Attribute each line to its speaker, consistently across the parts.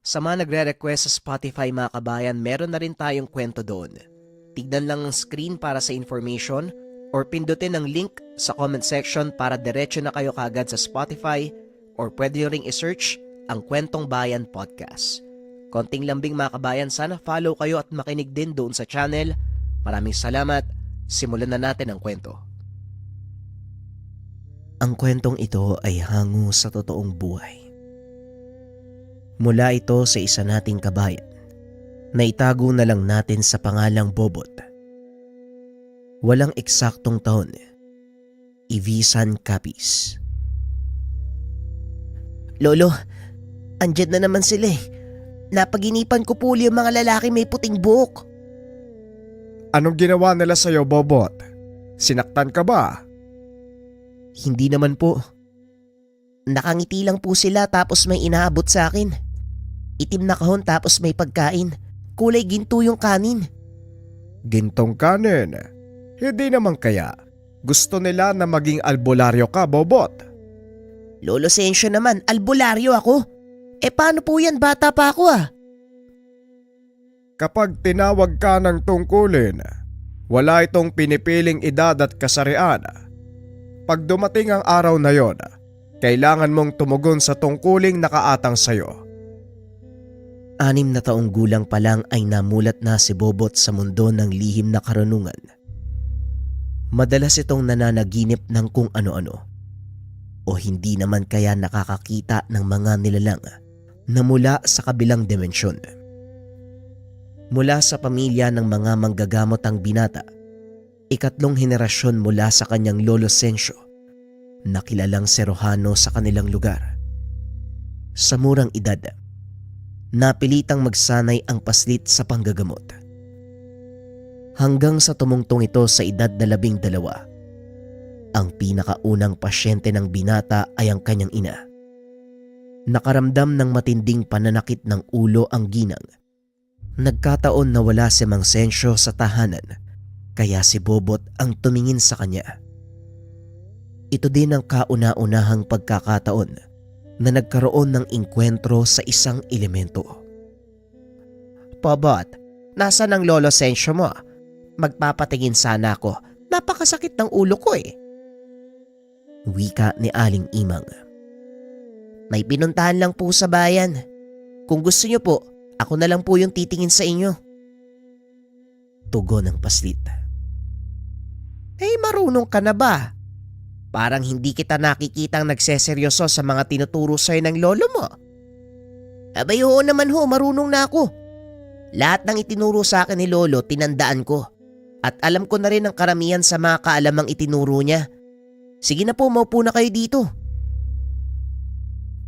Speaker 1: Sa mga nagre-request sa Spotify mga kabayan, meron na rin tayong kwento doon. Tignan lang ang screen para sa information or pindutin ang link sa comment section para diretso na kayo kagad sa Spotify or pwede nyo ring isearch ang Kwentong Bayan Podcast. Konting lambing mga kabayan, sana follow kayo at makinig din doon sa channel. Maraming salamat. Simulan na natin ang kwento. Ang kwentong ito ay hango sa totoong buhay. Mula ito sa isa nating kabayan na itago na lang natin sa pangalang Bobot. Walang eksaktong taon, Ivisan Capiz.
Speaker 2: Lolo, andyan na naman sila eh. Napaginipan ko po yung mga lalaki may puting buhok.
Speaker 3: Anong ginawa nila sa'yo, Bobot? Sinaktan ka ba?
Speaker 2: Hindi naman po. Nakangiti lang po sila tapos may inaabot sa akin. Itim na kahon tapos may pagkain. Kulay ginto yung kanin.
Speaker 3: Gintong kanin? Hindi naman kaya. Gusto nila na maging albularyo ka, Bobot.
Speaker 2: Lolo Sensyo naman, albularyo ako. Paano po yan, bata pa ako ah?
Speaker 3: Kapag tinawag ka ng tungkulin, wala itong pinipiling edad at kasarian. Pag dumating ang araw na yon, kailangan mong tumugon sa tungkuling nakaatang sa'yo.
Speaker 1: 6 na taong gulang pa lang ay namulat na si Bobot sa mundo ng lihim na karunungan. Madalas itong nananaginip ng kung ano-ano o hindi naman kaya nakakakita ng mga nilalang na mula sa kabilang dimensyon. Mula sa pamilya ng mga manggagamot ang binata, 3 henerasyon mula sa kanyang lolo Sensyo na kilalang serohano sa kanilang lugar. Sa murang edad, napilitang magsanay ang paslit sa panggagamot. Hanggang sa tumungtong ito sa edad na 12, ang pinakaunang pasyente ng binata ay ang kanyang ina. Nakaramdam ng matinding pananakit ng ulo ang ginang. Nagkataon na wala si Mang Sensyo sa tahanan, kaya si Bobot ang tumingin sa kanya. Ito din ang kauna-unahang pagkakataon na nagkaroon ng inkwentro sa isang elemento.
Speaker 2: Bobot, nasaan ang lolo Sensyo mo? Magpapatingin sana ako. Napakasakit ng ulo ko eh.
Speaker 1: Wika ni Aling Imang.
Speaker 2: May pinuntahan lang po sa bayan. Kung gusto niyo po, ako na lang po yung titingin sa inyo.
Speaker 1: Tugon ng paslit.
Speaker 2: Marunong ka na ba? Parang hindi kita nakikitang nagseseryoso sa mga tinuturo sa'yo ng lolo mo. Abay oo naman ho, marunong na ako. Lahat ng itinuro sa akin ni lolo tinandaan ko. At alam ko na rin ang karamihan sa mga kaalamang itinuro niya. Sige na po, maupo na kayo dito.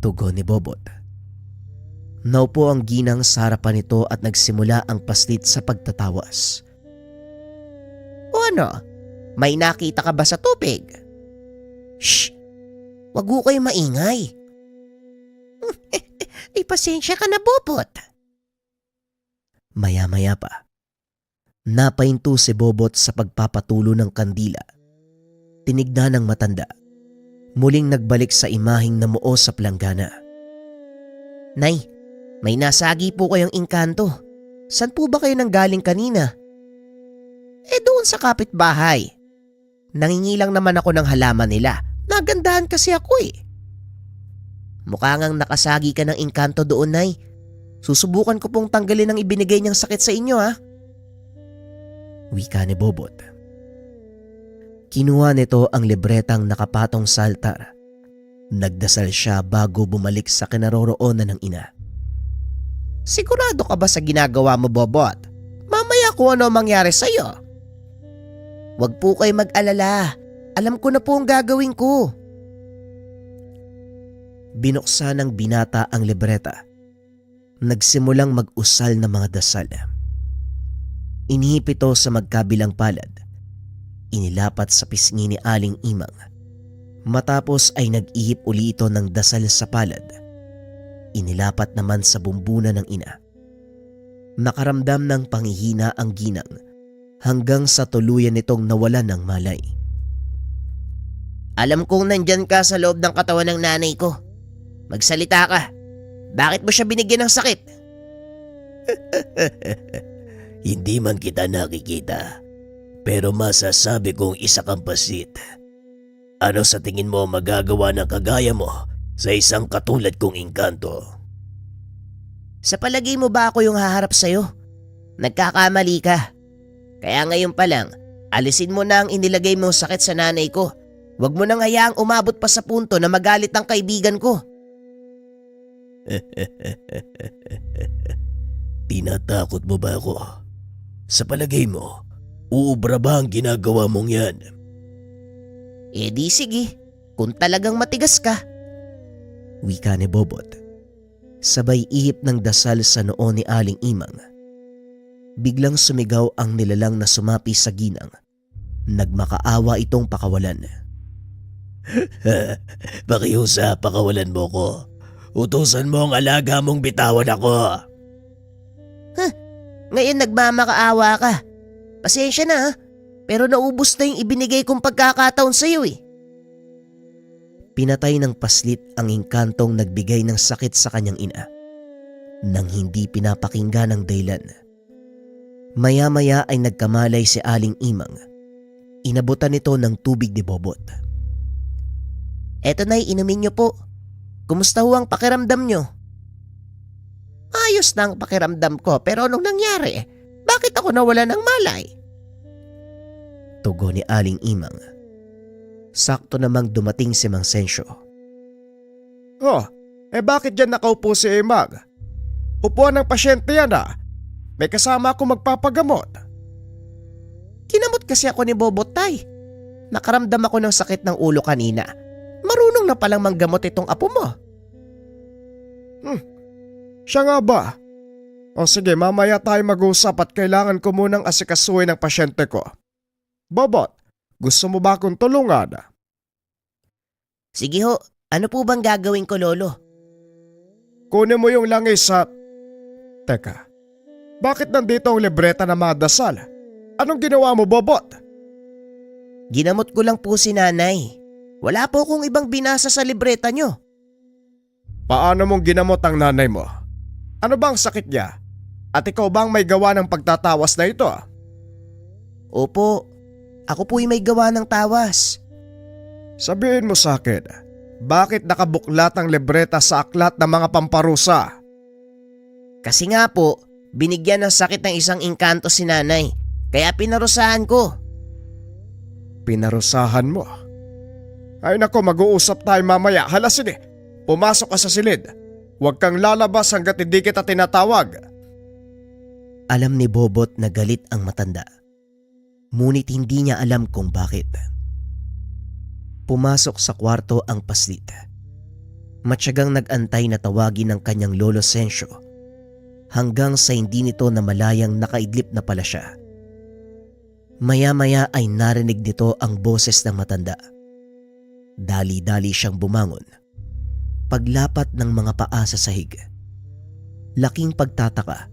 Speaker 1: Tugon ni Bobot. Naupo ang ginang sa harapan nito at nagsimula ang paslit sa pagtatawas.
Speaker 2: O ano? May nakita ka ba sa tubig? Shh! Wag ho kayo maingay. Pasensya ka na, Bobot.
Speaker 1: Maya-maya pa, napahinto si Bobot sa pagpapatulo ng kandila. Tinignan ng matanda. Muling nagbalik sa imaheng namuo sa planggana.
Speaker 2: Nay, may nasagi po kayong engkanto. San po ba kayo nanggaling kanina? Doon sa kapitbahay. Nangingilang naman ako ng halaman nila. Nagandahan kasi ako eh. Mukha ngang nakasagi ka ng engkanto doon, Nay. Susubukan ko pong tanggalin ang ibinigay niyang sakit sa inyo ha.
Speaker 1: Wika ni Bobot. Kinuha nito ang libretang nakapatong sa altar. Nagdasal siya bago bumalik sa kinaroroonan ng ina.
Speaker 2: Sigurado ka ba sa ginagawa mo, Bobot? Mamaya kung ano mangyari sa'yo. Huwag po kayo mag-alala. Alam ko na po ang gagawin ko.
Speaker 1: Binuksan ng binata ang libreta. Nagsimulang mag-usal ng mga dasal. Inihip ito sa magkabilang palad. Inilapat sa pisngi ni Aling Imang. Matapos ay nag-ihip uli ito ng dasal sa palad. Inilapat naman sa bumbunan ng ina. Nakaramdam ng panghihina ang ginang hanggang sa tuluyan nitong nawalan ng malay.
Speaker 2: Alam kong nandyan ka sa loob ng katawan ng nanay ko. Magsalita ka. Bakit mo siya binigyan ng sakit?
Speaker 1: Hindi man kita nakikita, pero masasabi kong isa kang pasit. Ano sa tingin mo magagawa ng kagaya mo sa isang katulad kong engkanto?
Speaker 2: Sa palagay mo ba ako yung haharap sa'yo? Nagkakamali ka. Kaya ngayon pa lang, alisin mo na ang inilagay mong sakit sa nanay ko. Huwag mo nang hayaang umabot pa sa punto na magalit ang kaibigan ko.
Speaker 1: Tinatakot mo ba ako? Sa palagay mo, uubra ba ang ginagawa mong yan?
Speaker 2: Eh di sige, kung talagang matigas ka.
Speaker 1: Wika ni Bobot. Sabay ihip ng dasal sa noo ni Aling Imang. Biglang sumigaw ang nilalang na sumapi sa ginang. Nagmakaawa itong pakawalan. Pakiusa, pakawalan mo ko. Utusan mo ang alaga mong bitawan ako.
Speaker 2: Ngayon nagmamakaawa ka. Pasensya na ha, pero naubos na yung ibinigay kong pagkakataon sa'yo eh.
Speaker 1: Pinatay ng paslit ang engkantong nagbigay ng sakit sa kanyang ina. Nang hindi pinapakinggan ng dahilan. Maya-maya ay nagkamalay si Aling Imang. Inabutan nito ng tubig ni Bobot.
Speaker 2: Eto na'y inumin niyo po. Kumusta ho ang pakiramdam niyo? Ayos na ang pakiramdam ko pero anong nangyari? Bakit ako nawala ng malay?
Speaker 1: Tugon ni Aling Imang. Sakto namang dumating si Mang Sensyo.
Speaker 3: Oh, bakit dyan nakaupo si Imag? Upuan ng pasyente yan ah. May kasama ako magpapagamot.
Speaker 2: Kinamot kasi ako ni Bobotay. Nakaramdam ako ng sakit ng ulo kanina. Marunong na palang manggamot itong apo mo.
Speaker 3: Siya nga ba? O sige, mamaya tayo mag-usap at kailangan ko munang asikasuhin ang pasyente ko. Bobot, gusto mo ba akong tulungan?
Speaker 2: Sige ho, ano po bang gagawin ko lolo?
Speaker 3: Kunin mo yung langis sa... Teka, bakit nandito ang libreta na madasal? Anong ginawa mo, Bobot?
Speaker 2: Ginamot ko lang po si nanay. Wala po akong ibang binasa sa libreta nyo.
Speaker 3: Paano mong ginamot ang nanay mo? Ano bang sakit niya? At ikaw bang may gawa ng pagtatawas na ito?
Speaker 2: Opo, ako po'y may gawa ng tawas.
Speaker 3: Sabihin mo sa akin, bakit nakabuklat ang libreta sa aklat ng mga pamparusa?
Speaker 2: Kasi nga po, binigyan ng sakit ng isang engkanto si nanay. Kaya pinarusahan ko.
Speaker 3: Pinarusahan mo? Ay nako, mag-uusap tayo mamaya. Hala sige, pumasok ka sa silid. Huwag kang lalabas hanggat hindi kita tinatawag.
Speaker 1: Alam ni Bobot na galit ang matanda. Ngunit hindi niya alam kung bakit. Pumasok sa kwarto ang paslit. Matyagang nag-antay na tawagin ng kanyang lolo Sensyo hanggang sa hindi nito na malayang nakaidlip na pala siya. Maya-maya ay narinig nito ang boses ng matanda. Dali-dali siyang bumangon. Paglapat ng mga paa sa sahig. Laking pagtataka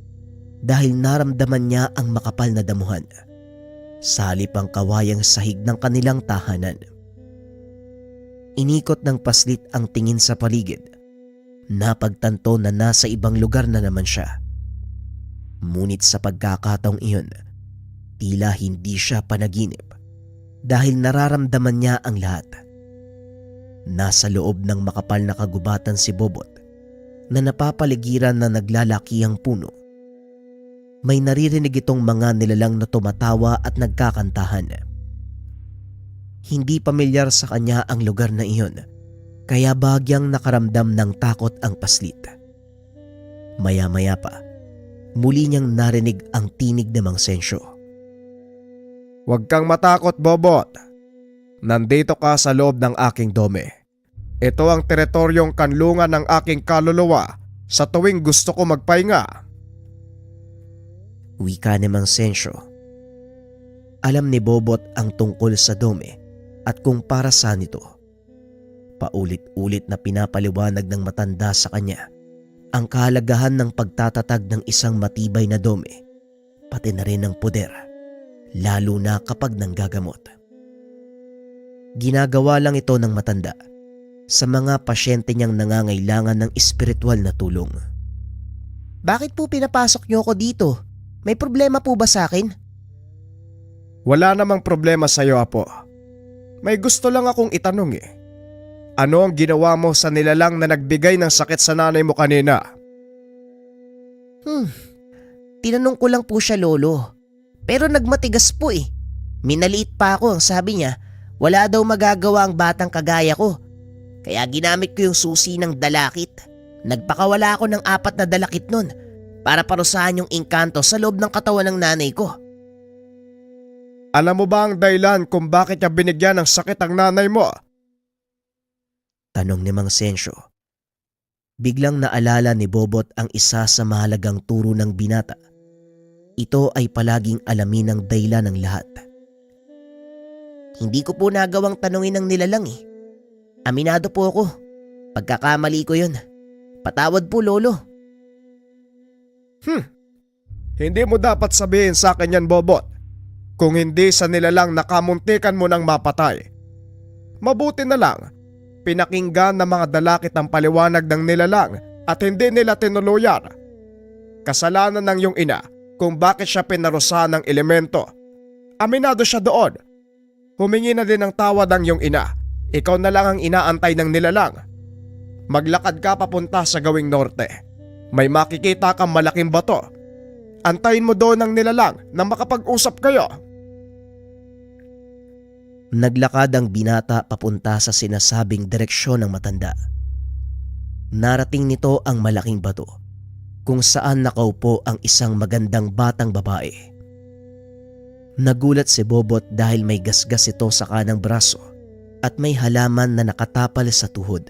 Speaker 1: dahil naramdaman niya ang makapal na damuhan. Salip ang kawayang sahig ng kanilang tahanan. Inikot ng paslit ang tingin sa paligid. Napagtanto na nasa ibang lugar na naman siya. Ngunit sa pagkakataong iyon, tila hindi siya panaginip dahil nararamdaman niya ang lahat. Nasa loob ng makapal na kagubatan si Bobot na napapaligiran na naglalakihang puno. May naririnig itong mga nilalang na tumatawa at nagkakantahan. Hindi pamilyar sa kanya ang lugar na iyon, kaya bagyang nakaramdam ng takot ang paslit. Maya-maya pa, muli niyang narinig ang tinig ng Mang Sensyo.
Speaker 3: Huwag kang matakot, Bobot. Nandito ka sa loob ng aking dome. Ito ang teritoryong kanlungan ng aking kaluluwa sa tuwing gusto ko magpahinga.
Speaker 1: Wika ni Mang Sensyo. Alam ni Bobot ang tungkol sa dome at kung para saan ito. Paulit-ulit na pinapaliwanag ng matanda sa kanya ang kahalagahan ng pagtatatag ng isang matibay na dome, pati na rin ng puder, lalo na kapag nanggagamot. Ginagawa lang ito ng matanda sa mga pasyente niyang nangangailangan ng espiritual na tulong.
Speaker 2: Bakit po pinapasok niyo ako dito? May problema po ba sa akin?
Speaker 3: Wala namang problema sa'yo, Apo. May gusto lang akong itanong eh. Ano ang ginawa mo sa nilalang na nagbigay ng sakit sa nanay mo kanina?
Speaker 2: Tinanong ko lang po siya, Lolo. Pero nagmatigas po eh. Minaliit pa ako, ang sabi niya, wala daw magagawa ang batang kagaya ko. Kaya ginamit ko yung susi ng dalakit. Nagpakawala ako ng 4 na dalakit nun para parusahan yung engkanto sa loob ng katawan ng nanay ko.
Speaker 3: Alam mo ba ang dahilan kung bakit niya binigyan ng sakit ang nanay mo?
Speaker 1: Tanong ni Mang Sensyo. Biglang naalala ni Bobot ang isa sa mahalagang turo ng binata. Ito ay palaging alamin ng dahilan ng lahat.
Speaker 2: Hindi ko po nagawang tanungin ng nilalang eh. Aminado po ako. Pagkakamali ko yun. Patawad po, Lolo.
Speaker 3: Hindi mo dapat sabihin sa akin yan, Bobot. Kung hindi sa nilalang nakamuntikan mo ng mapatay. Mabuti na lang, pinakinggan ng mga dalakit ang paliwanag ng nilalang at hindi nila tinuluyan. Kasalanan ng iyong ina kung bakit siya pinarusahan ng elemento. Aminado siya doon. Humingi na din ng tawad ang iyong ina. Ikaw na lang ang inaantay ng nilalang. Maglakad ka papunta sa gawing norte. May makikita kang malaking bato. Antayin mo doon ang nilalang na makapag-usap kayo.
Speaker 1: Naglakad ang binata papunta sa sinasabing direksyon ng matanda. Narating nito ang malaking bato kung saan nakaupo ang isang magandang batang babae. Nagulat si Bobot dahil may gasgas ito sa kanang braso at may halaman na nakatapal sa tuhod.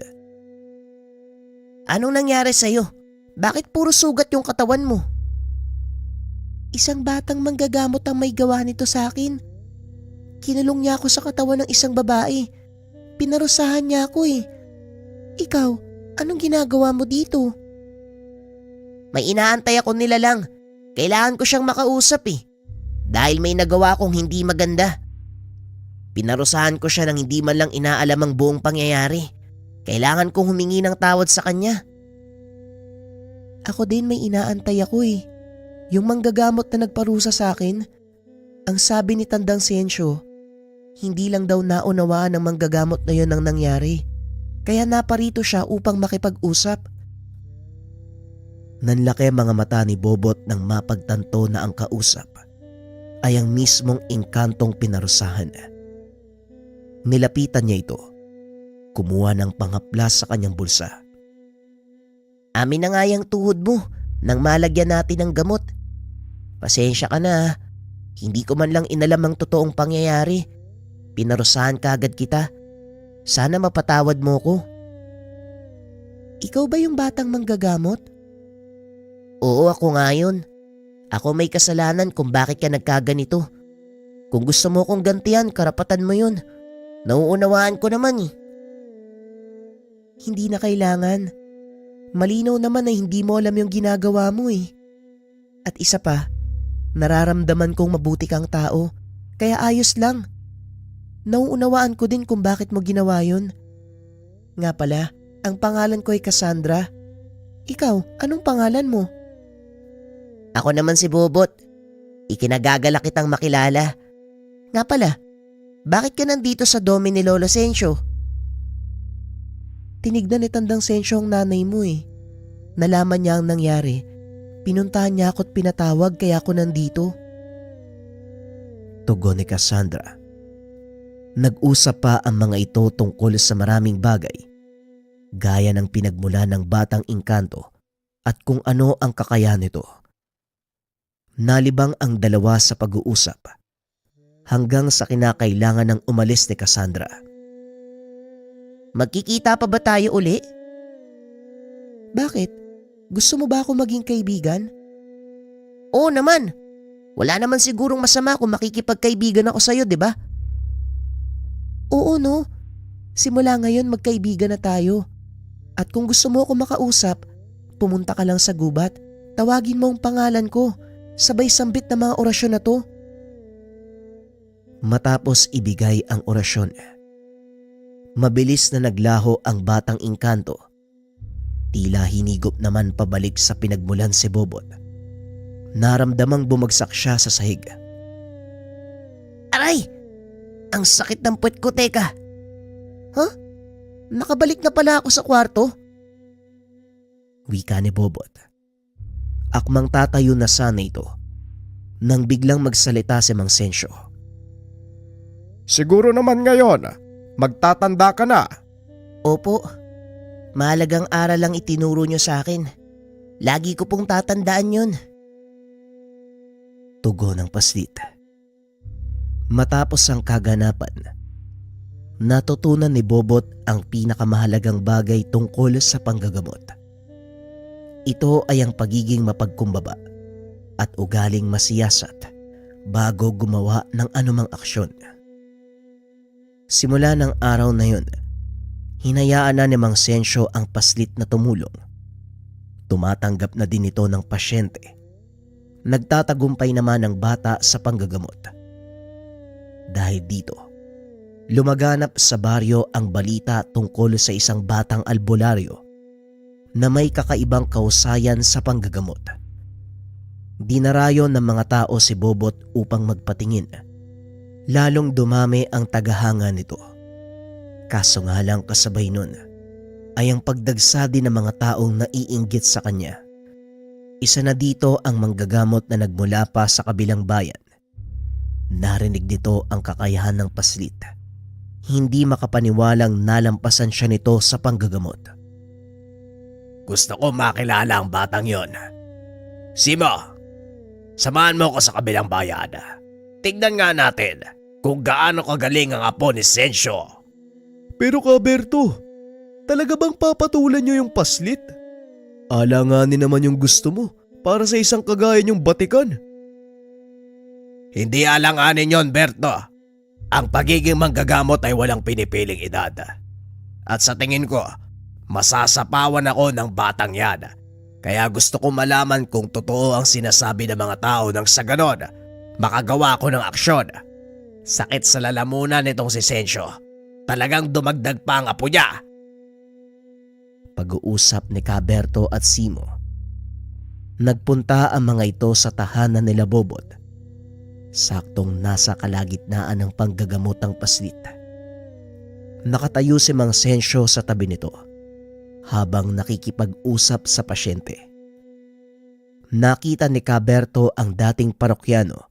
Speaker 2: Anong nangyari sa'yo? Bakit puro sugat yung katawan mo? Isang batang manggagamot ang may gawa nito sa akin. Kinulong niya ako sa katawan ng isang babae. Pinarusahan niya ako eh. Ikaw, anong ginagawa mo dito? May inaantay ako nilalang. Kailangan ko siyang makausap eh. Dahil may nagawa kong hindi maganda. Pinarusahan ko siya nang hindi man lang inaalam ang buong pangyayari. Kailangan kong humingi ng tawad sa kanya. Ako din may inaantay ako eh. Yung manggagamot na nagparusa sa akin, ang sabi ni Tandang Sensyo, hindi lang daw naunawaan ng manggagamot na yun ang nangyari. Kaya naparito siya upang makipag-usap.
Speaker 1: Nanlaki mga mata ni Bobot nang mapagtanto na ang kausap ay ang mismong engkantong pinarusahan. Nilapitan niya ito. Kumuha ng panghaplas sa kanyang bulsa.
Speaker 2: Amin na nga yung tuhod mo nang malagyan natin ng gamot. Pasensya ka na. Hindi ko man lang inalam ang totoong pangyayari. Pinarusahan kaagad kita. Sana mapatawad mo ko. Ikaw ba yung batang manggagamot? Oo, ako nga yun. Ako may kasalanan kung bakit ka nagkaganito. Kung gusto mo kong gantihan, karapatan mo yun. Nauunawaan ko naman eh. Hindi na kailangan. Malinaw naman na hindi mo alam yung ginagawa mo eh. At isa pa, nararamdaman kong mabuti kang tao, kaya ayos lang. Nauunawaan ko din kung bakit mo ginawa yun. Nga pala, ang pangalan ko ay Cassandra. Ikaw, anong pangalan mo? Ako naman si Bobot. Ikinagagala kitang makilala. Nga pala, bakit ka nandito sa dome ni Lolo Sensyo? Tinignan ni Tandang Sensyo ang nanay mo eh. Nalaman niya ang nangyari. Pinuntahan niya ako at pinatawag kaya ako nandito.
Speaker 1: Tugon ni Cassandra. Nag-usap pa ang mga ito tungkol sa maraming bagay, gaya ng pinagmula ng batang engkanto at kung ano ang kakayahan nito. Nalibang ang dalawa sa pag-uusap hanggang sa kinakailangan ng umalis ni Cassandra.
Speaker 2: Magkikita pa ba tayo uli? Bakit? Gusto mo ba ako maging kaibigan? Oo naman. Wala naman sigurong masama kung makikipagkaibigan ako sa'yo, di ba? Oo no. Simula ngayon magkaibigan na tayo. At kung gusto mo ako makausap, pumunta ka lang sa gubat. Tawagin mo ang pangalan ko. Sabay sambit na mga orasyon na to.
Speaker 1: Matapos ibigay ang orasyon, Mabilis na naglaho ang batang engkanto. Tila hinigop naman pabalik sa pinagmulan si Bobot. Naramdamang bumagsak siya sa sahig.
Speaker 2: Aray! Ang sakit ng puwet ko, teka. Huh? Nakabalik na pala ako sa kwarto?
Speaker 1: Wika ni Bobot. Akmang tatayo na sana ito nang biglang magsalita si Mang Sensyo.
Speaker 3: Siguro naman ngayon, magtatanda ka na.
Speaker 2: Opo. Mahalagang aral lang itinuro niyo sa akin. Lagi ko pong tatandaan yun.
Speaker 1: Tugon ng paslit. Matapos ang kaganapan, natutunan ni Bobot ang pinakamahalagang bagay tungkol sa panggagamot. Ito ay ang pagiging mapagkumbaba at ugaling masiyasat bago gumawa ng anumang aksyon. Simula ng araw na yun, hinayaan na ni Mang Sensyo ang paslit na tumulong. Tumatanggap na din ito ng pasyente. Nagtatagumpay naman ang bata sa panggagamot. Dahil dito, lumaganap sa baryo ang balita tungkol sa isang batang albularyo na may kakaibang kausayan sa panggagamot. Dinarayo ng mga tao si Bobot upang magpatingin. Lalong dumami ang tagahanga nito. Kaso nga lang kasabay nun ay ang pagdagsa din ng mga taong naiinggit sa kanya. Isa na dito ang manggagamot na nagmula pa sa kabilang bayan. Narinig nito ang kakayahan ng paslit. Hindi makapaniwalang nalampasan siya nito sa panggagamot.
Speaker 4: Gusto ko makilala ang batang yon. Simo, samahan mo ko sa kabilang bayan. Tignan nga natin kung gaano kagaling ang apo ni Sensyo.
Speaker 3: Pero Kaberto, talaga bang papatulan niyo yung paslit? Alanganin naman yung gusto mo para sa isang kagaya niyong batikan.
Speaker 4: Hindi alanganin yon, Berto. Ang pagiging manggagamot ay walang pinipiling edad. At sa tingin ko, masasapawan ako ng batang yan. Kaya gusto ko malaman kung totoo ang sinasabi ng mga tao nang sa ganon, makagawa ko ng aksyon. Sakit sa lalamunan nitong si Sensyo. Talagang dumagdag pa ang apo niya.
Speaker 1: Pag-uusap ni Kaberto at Simo. Nagpunta ang mga ito sa tahanan nila Bobot. Saktong nasa kalagitnaan ng panggagamotang paslit. Nakatayo si Mang Sensyo sa tabi nito habang nakikipag-usap sa pasyente. Nakita ni Kaberto ang dating parokyano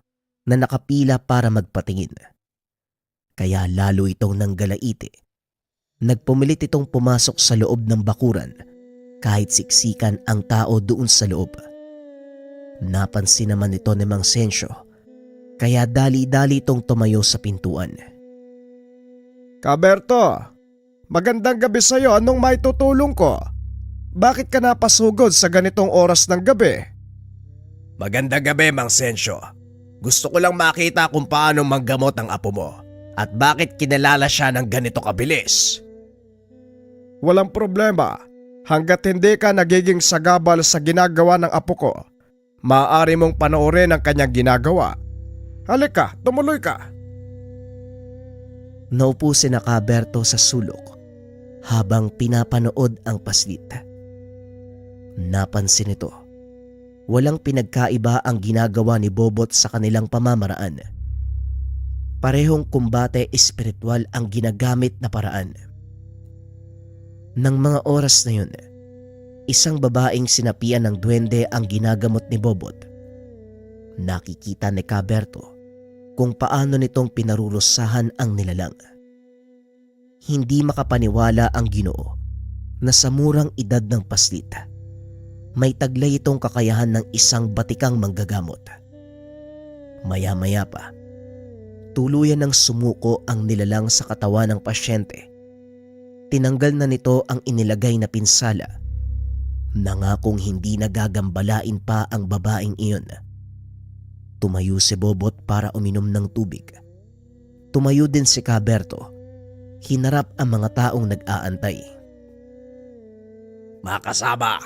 Speaker 1: na nakapila para magpatingin. Kaya lalo itong nanggalaiti. Nagpumilit itong pumasok sa loob ng bakuran kahit siksikan ang tao doon sa loob. Napansin naman ito ni Mang Sensyo kaya dali-dali itong tumayo sa pintuan.
Speaker 3: Kaberto, magandang gabi sa'yo. Anong maitutulong ko? Bakit ka napasugod sa ganitong oras ng gabi?
Speaker 4: Magandang gabi, Mang Sensyo. Gusto ko lang makita kung paano manggamot ang apo mo at bakit kinalala siya ng ganito kabilis.
Speaker 3: Walang problema. Hanggat hindi ka nagiging sagabal sa ginagawa ng apo ko, maaari mong panoorin ang kanyang ginagawa. Halika, tumuloy ka.
Speaker 1: Naupo si Kaberto sa sulok habang pinapanood ang paslit. Napansin nito, walang pinagkaiba ang ginagawa ni Bobot sa kanilang pamamaraan. Parehong kumbate espiritual ang ginagamit na paraan. Nang mga oras na yun, isang babaeng sinapian ng duwende ang ginagamot ni Bobot. Nakikita ni Kaberto kung paano nitong pinarurusahan ang nilalang. Hindi makapaniwala ang Ginoo na sa murang edad ng paslit, may taglay itong kakayahan ng isang batikang manggagamot. Maya-maya pa, tuluyan ng sumuko ang nilalang sa katawan ng pasyente. Tinanggal na nito ang inilagay na pinsala. Nangakong hindi nagagambalain pa ang babaeng iyon. Tumayo si Bobot para uminom ng tubig. Tumayo din si Kaberto. Hinarap ang mga taong nag-aantay.
Speaker 4: Mga kasama,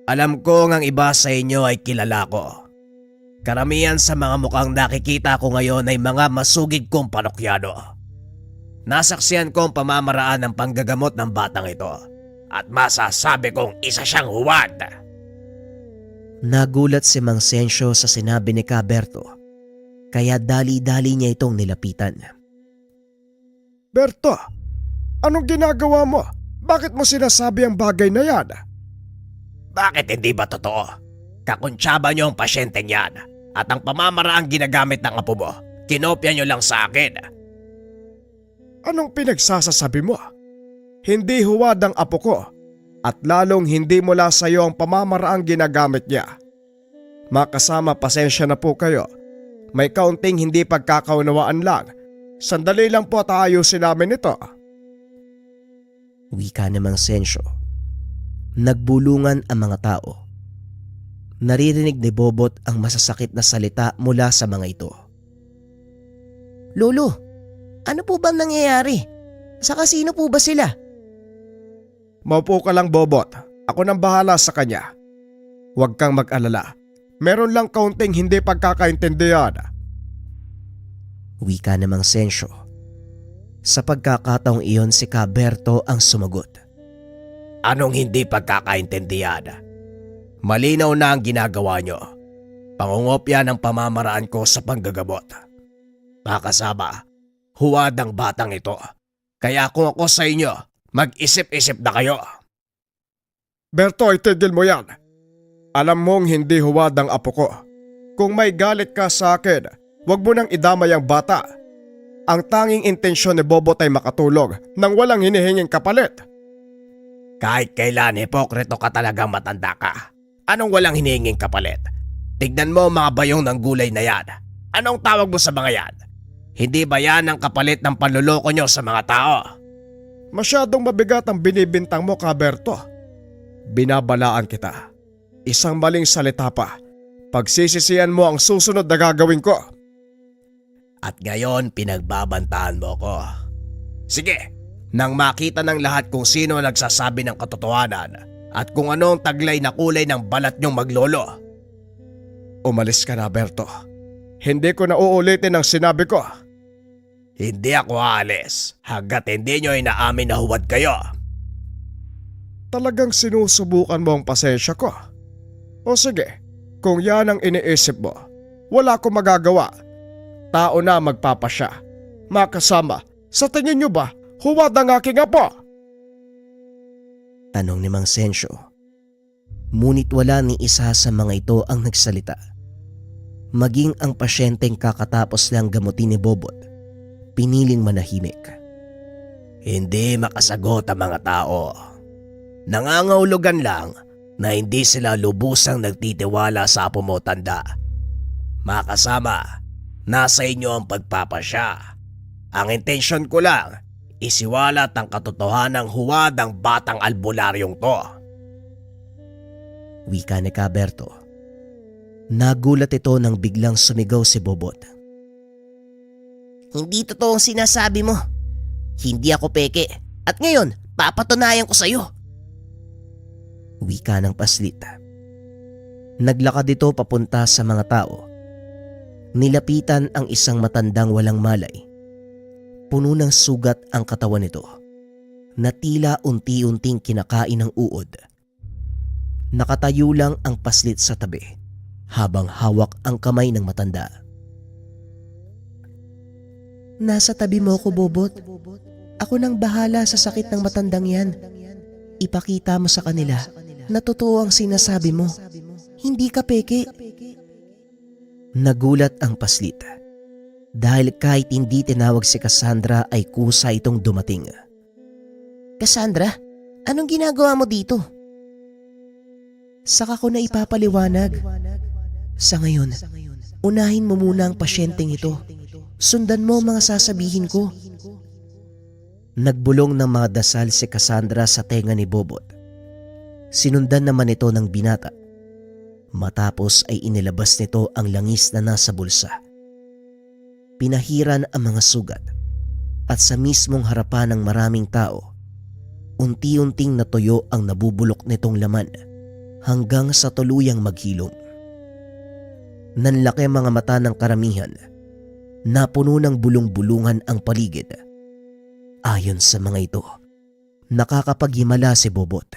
Speaker 4: alam ko ang iba sa inyo ay kilala ko. Karamihan sa mga mukhang nakikita ko ngayon ay mga masugid kong parokyano. nasaksihan ko ang pamamaraan ng panggagamot ng batang ito at masasabi kong isa siyang huwad.
Speaker 1: Nagulat si Mang Sensyo sa sinabi ni Caberto, kaya dali-dali niya itong nilapitan.
Speaker 3: Berto, anong ginagawa mo? Bakit mo sinasabi ang bagay na yan?
Speaker 4: Bakit hindi ba totoo? Kakuntsaba niyo ang pasyente niyan at ang pamamaraang ginagamit ng apo mo, kinopya niyo lang sa akin.
Speaker 3: Anong pinagsasasabi mo? Hindi huwad ang apo ko at lalong hindi mula sa iyo ang pamamaraang ginagamit niya. Makasama, pasensya na po kayo. May kaunting hindi pagkakaunawaan lang. Sandali lang po at aayusin namin ito.
Speaker 1: Wika ni Mang Sensyo. Nagbulungan ang mga tao. Naririnig ni Bobot ang masasakit na salita mula sa mga ito.
Speaker 2: Lolo, ano po bang nangyayari? Sa kasino po ba sila?
Speaker 3: Maupo ka lang, Bobot. Ako nang bahala sa kanya. Huwag kang mag-alala. Meron lang kaunting hindi pagkakaintindihan.
Speaker 1: Wika ni Mang Sensyo. Sa pagkakataong iyon si Caberto ang sumagot.
Speaker 4: Anong hindi pagkakaintindihan? Malinaw na ang ginagawa niyo. Pangungopya ng pamamaraan ko sa panggagamot. Makasama, huwad ang batang ito. Kaya kung ako sa inyo, mag-isip-isip na kayo.
Speaker 3: Berto, itigil mo yan. Alam mong hindi huwad ang apo ko. Kung may galit ka sa akin, huwag mo nang idamay ang bata. Ang tanging intensyon ni Bobot ay makatulog nang walang hinihinging kapalit.
Speaker 4: Kahit kailan, hipokrito ka talagang matanda ka. Anong walang hinihinging kapalit? Tignan mo mga bayong ng gulay na yan. Anong tawag mo sa mga yan? Hindi ba yan ang kapalit ng panluloko nyo sa mga tao?
Speaker 3: Masyadong mabigat ang binibintang mo, Caberto. Binabalaan kita. Isang maling salita pa. Pagsisisihan mo ang susunod na gagawin ko.
Speaker 4: At ngayon pinagbabantaan mo ko. Sige, nang makita ng lahat kung sino ang nagsasabi ng katotohanan at kung ano ang taglay na kulay ng balat niyong maglolo.
Speaker 3: Umalis ka na, Berto. Hindi ko na uulitin ang sinabi ko.
Speaker 4: Hindi ako aalis hanggat hindi niyo inaamin na huwad kayo.
Speaker 3: Talagang sinusubukan mo ang pasensya ko. O sige, kung yan ang iniisip mo, wala akong magagawa. Tao na magpapasya. Makasama, sa tingin niyo ba, huwad ang aking apo?
Speaker 1: Tanong ni Mang Sensyo. Ngunit wala ni isa sa mga ito ang nagsalita. Maging ang pasyenteng kakatapos lang gamutin ni Bobot, piniling manahimik.
Speaker 4: Hindi makasagot ang mga tao. Nangangahulugan lang na hindi sila lubusang nagtitiwala sa apo mo, tanda. Makasama, nasa inyo ang pagpapasya. Ang intensyon ko lang, isiwalat ang katotohanang huwad ang batang albularyong to.
Speaker 1: Wika ni Caberto. Nagulat ito nang biglang sumigaw si Bobot.
Speaker 2: Hindi totoo ang sinasabi mo. Hindi ako peke. At ngayon, papatunayan ko sa'yo.
Speaker 1: Wika ng paslit. Naglakad ito papunta sa mga tao. Nilapitan ang isang matandang walang malay. Puno ng sugat ang katawan nito, na tila unti-unting kinakain ng uod. Nakatayo lang ang paslit sa tabi, habang hawak ang kamay ng matanda.
Speaker 2: Nasa tabi mo ko, Bobot. Ako nang bahala sa sakit ng matandang yan. Ipakita mo sa kanila na totoo ang sinasabi mo. Hindi ka peke.
Speaker 1: Nagulat ang paslit dahil kahit hindi tinawag si Cassandra ay kusa itong dumating.
Speaker 2: Cassandra, anong ginagawa mo dito?
Speaker 1: Saka ko na ipapaliwanag. Sa ngayon, unahin mo muna ang pasyenteng ito. Sundan mo mga sasabihin ko. Nagbulong ng mga dasal si Cassandra sa tenga ni Bobot. Sinundan naman ito ng binata. Matapos ay inilabas nito ang langis na nasa bulsa. Pinahiran ang mga sugat at sa mismong harapan ng maraming tao, unti-unting natuyo ang nabubulok nitong laman hanggang sa tuluyang maghilom. Nanlaki mga mata ng karamihan, napuno ng bulong-bulungan ang paligid. Ayon sa mga ito, nakakapaghimala si Bobot.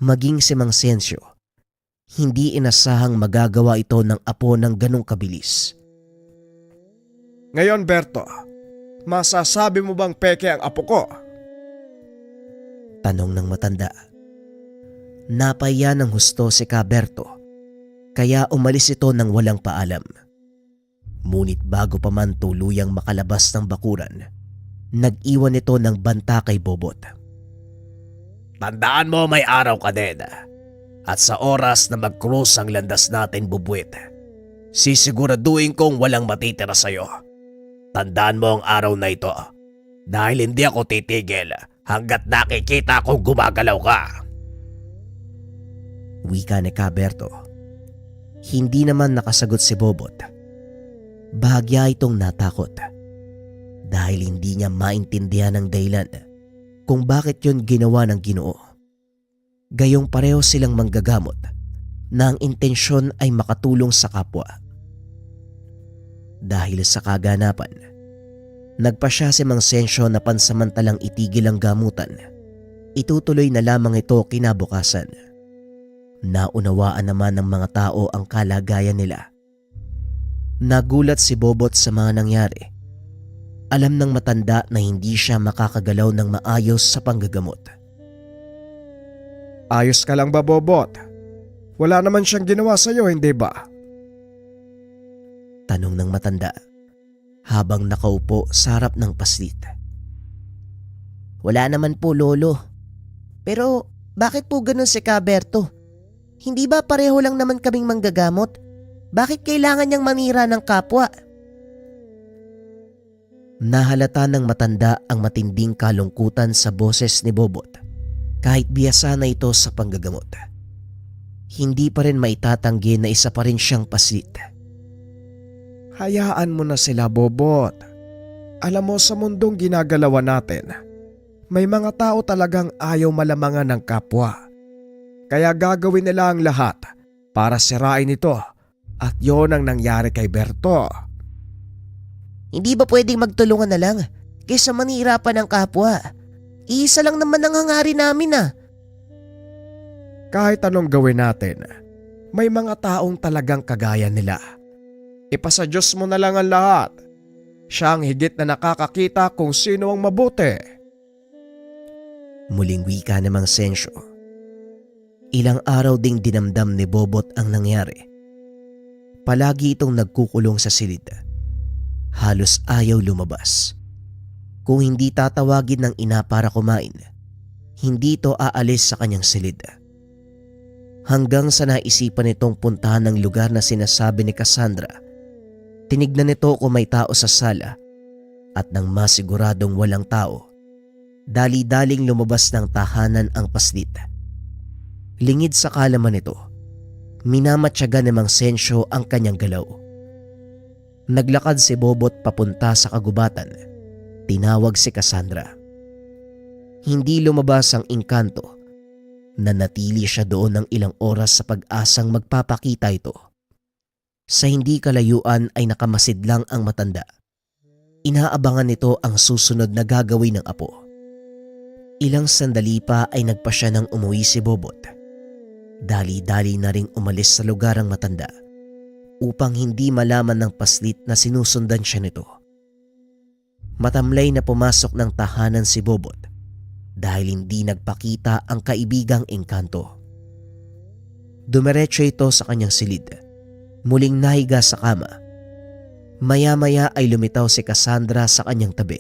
Speaker 1: Maging si Mang Sensyo, hindi inasahang magagawa ito ng apo ng ganong kabilis.
Speaker 3: Ngayon, Berto, masasabi mo bang peke ang apo ko?
Speaker 1: Tanong ng matanda. Napaya ng husto si Caberto, kaya umalis ito ng walang paalam. Ngunit bago pa man tuluyang makalabas ng bakuran, nag-iwan ito ng banta kay Bobot.
Speaker 4: Tandaan mo may araw ka din. At sa oras na mag-cross ang landas natin, Bubuit, sisiguraduhin kong walang matitira sa'yo. Tandaan mo ang araw na ito dahil hindi ako titigil hanggat nakikita kong gumagalaw ka.
Speaker 1: Wika ni Caberto. Hindi naman nakasagot si Bobot. Bahagya itong natakot dahil hindi niya maintindihan ang dahilan kung bakit yun ginawa ng Ginoo. Gayong pareho silang manggagamot na ang intensyon ay makatulong sa kapwa. Dahil sa kaganapan, nagpasya si Mang Sensyo na pansamantalang itigil ang gamutan. Itutuloy na lamang ito kinabukasan. Naunawaan naman ng mga tao ang kalagayan nila. Nagulat si Bobot sa mga nangyari. Alam ng matanda na hindi siya makakagalaw ng maayos sa panggagamot.
Speaker 3: Ayos ka lang ba, Bobot? Wala naman siyang ginawa sa'yo, hindi ba?
Speaker 1: Tanong ng matanda habang nakaupo sa harap ng paslit.
Speaker 2: Wala naman po, Lolo. Pero bakit po ganun si Caberto? Hindi ba pareho lang naman kaming manggagamot? Bakit kailangan niyang manira ng kapwa?
Speaker 1: Nahalata ng matanda ang matinding kalungkutan sa boses ni Bobot kahit biyasa na ito sa panggagamot. Hindi pa rin maitatanggi na isa pa rin siyang paslit.
Speaker 3: Hayaan mo na sila, Bobot. Alam mo, sa mundong ginagalawan natin, may mga tao talagang ayaw malamangan ng kapwa. Kaya gagawin nila ang lahat para sirain ito at yon ang nangyari kay Berto.
Speaker 2: Hindi ba pwedeng magtulungan na lang kaysa manira pa ng kapwa? Isa lang naman ang hangarin namin
Speaker 3: Kahit anong gawin natin, may mga taong talagang kagaya nila. Ipasa Diyos mo na lang ang lahat. Siya ang higit na nakakakita kung sino ang mabuti.
Speaker 1: Muling wika ni Mang Sensyo. Ilang araw ding dinamdam ni Bobot ang nangyari. Palagi itong nagkukulong sa silid. Halos ayaw lumabas. Kung hindi tatawagin ng ina para kumain, hindi ito aalis sa kanyang silid. Hanggang sa naisipan nitong puntahan ng lugar na sinasabi ni Cassandra, tinignan nito kung may tao sa sala at nang masiguradong walang tao, dali-daling lumabas ng tahanan ang paslit. Lingid sa kalaman nito, minamatyaga ni Mang Sensyo ang kanyang galaw. Naglakad si Bobot papunta sa kagubatan. Tinawag si Cassandra. Hindi lumabas ang engkanto. Nanatili siya doon ng ilang oras sa pag-asang magpapakita ito. Sa hindi kalayuan ay nakamasid lang ang matanda. Inaabangan nito ang susunod na gagawin ng apo. Ilang sandali pa ay nagpasya ng umuwi si Bobot. Dali-dali na ring umalis sa lugar ang matanda upang hindi malaman ng paslit na sinusundan siya nito. Matamlay na pumasok ng tahanan si Bobot dahil hindi nagpakita ang kaibigang engkanto. Dumiretso ito sa kanyang silid. Muling nahiga sa kama. Maya-maya ay lumitaw si Cassandra sa kanyang tabi.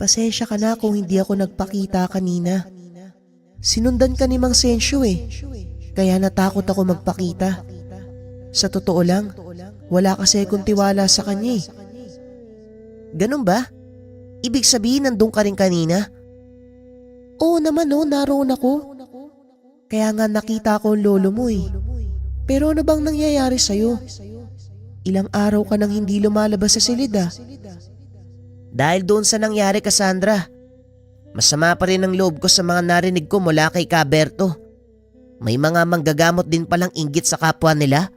Speaker 2: Pasensya ka na kung hindi ako nagpakita kanina. Sinundan ka ni Mang Sensyo kaya natakot ako magpakita. Sa totoo lang, wala kasi akong tiwala sa kanya Ganun ba? Ibig sabihin nandun ka rin kanina? Oo naman naroon ako. Kaya nga nakita ko ang lolo mo Pero ano bang nangyayari sa'yo? Ilang araw ka nang hindi lumalabas sa silid Dahil doon sa nangyari, Cassandra, masama pa rin ang loob ko sa mga narinig ko mula kay Caberto. May mga manggagamot din palang inggit sa kapwa nila.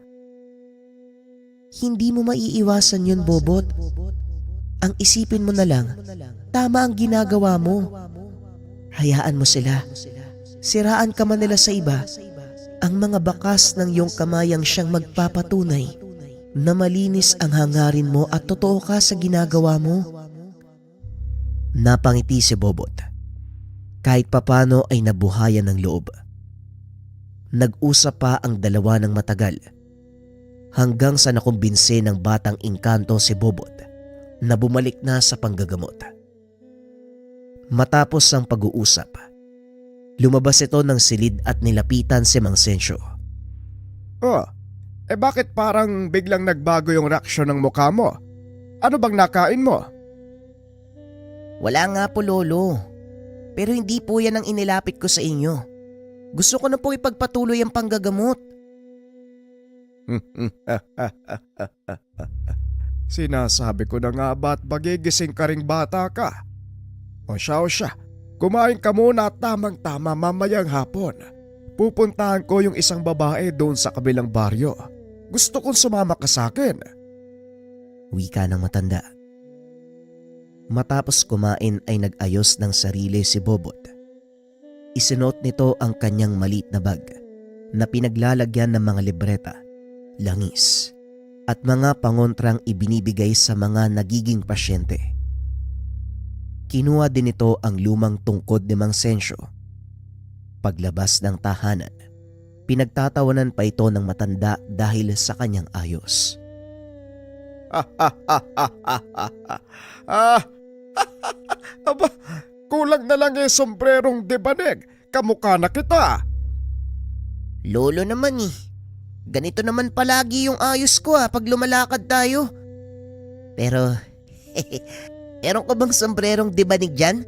Speaker 2: Hindi mo maiiwasan yun, Bobot. Ang isipin mo na lang, tama ang ginagawa mo. Hayaan mo sila. Siraan ka man nila sa iba, ang mga bakas ng iyong kamay ang siyang magpapatunay na malinis ang hangarin mo at totoo ka sa ginagawa mo.
Speaker 1: Napangiti si Bobot. Kahit papano ay nabuhayan ng loob. Nag-usap pa ang dalawa ng matagal hanggang sa nakumbinse ng batang engkanto si Bobot na bumalik na sa panggagamot. Matapos ang pag-uusap, lumabas ito ng silid at nilapitan si Mang Sensyo.
Speaker 3: Oh, bakit parang biglang nagbago yung reaksyon ng mukha mo? Ano bang nakain mo?
Speaker 2: Wala nga po, Lolo. Pero hindi po yan ang inilapit ko sa inyo. Gusto ko na po ipagpatuloy ang panggagamot.
Speaker 3: Sinasabi ko na nga ba't magigising ka ring bata ka? O siya, kumain ka muna at tamang-tama mamayang hapon. Pupuntahan ko yung isang babae doon sa kabilang baryo. Gusto kong sumama ka sa akin.
Speaker 1: Wika ng matanda. Matapos kumain ay nag-ayos ng sarili si Bobot. Isinuot nito ang kanyang maliit na bag na pinaglalagyan ng mga libreta, langis, at mga pangontrang ibinibigay sa mga nagiging pasyente. Kinuha din ito ang lumang tungkod ni Mang Sensyo. Paglabas ng tahanan, pinagtatawanan pa ito ng matanda dahil sa kanyang ayos.
Speaker 3: Aba, kulang na lang sombrerong debaneg. Kamukha na kita.
Speaker 2: Lolo naman ganito naman palagi yung ayos ko pag lumalakad tayo. Pero, meron ka bang sombrerong dibanig dyan?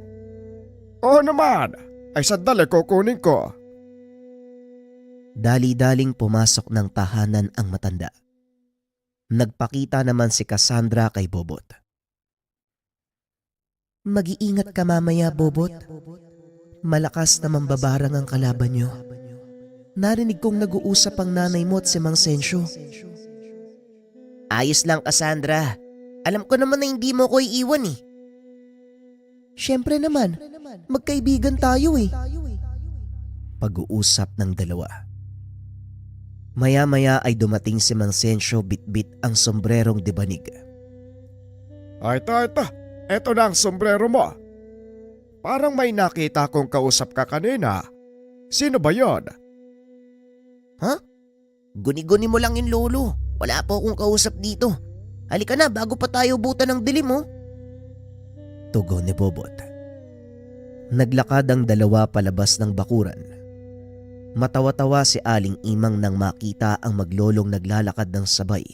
Speaker 3: Oo naman. Ay sandali kukunin ko.
Speaker 1: Dali-daling pumasok ng tahanan ang matanda. Nagpakita naman si Cassandra kay Bobot.
Speaker 2: Mag-iingat ka mamaya, Bobot. Malakas na mambabarang ang kalaban nyo. Narinig kong nag-uusap ang nanay mo at si Mang Sensyo. Ayos lang, Cassandra. Alam ko naman na hindi mo ko iiwan Siyempre naman, magkaibigan tayo
Speaker 1: Pag-uusap ng dalawa. Maya-maya ay dumating si Mang Sensyo bitbit ang sombrerong dibanig.
Speaker 3: Ito. Ito na ang sombrero mo. Parang may nakita kong kausap ka kanina. Sino ba yon?
Speaker 2: Guni-guni mo lang yung lolo. Wala po akong kausap dito. Halika na bago pa tayo butan ng dilim
Speaker 1: Tugon ni Bobot. Naglakad ang dalawa palabas ng bakuran. Matawa-tawa si Aling Imang nang makita ang maglolong naglalakad ng sabay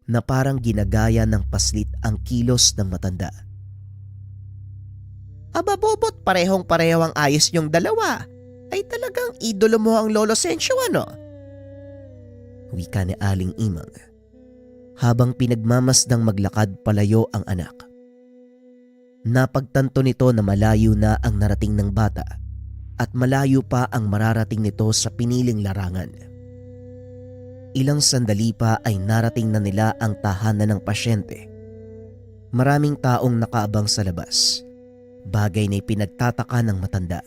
Speaker 1: na parang ginagaya ng paslit ang kilos ng matanda.
Speaker 2: Aba Bobot, parehong-pareho ang ayos yung dalawa. Ay talagang idolo mo ang Lolo Sensyo
Speaker 1: Wika ni Aling Imang habang pinagmamasdang maglakad palayo ang anak. Napagtanto nito na malayo na ang narating ng bata at malayo pa ang mararating nito sa piniling larangan. Ilang sandali pa ay narating na nila ang tahanan ng pasyente. Maraming taong nakaabang sa labas, bagay na ipinagtataka ng matanda.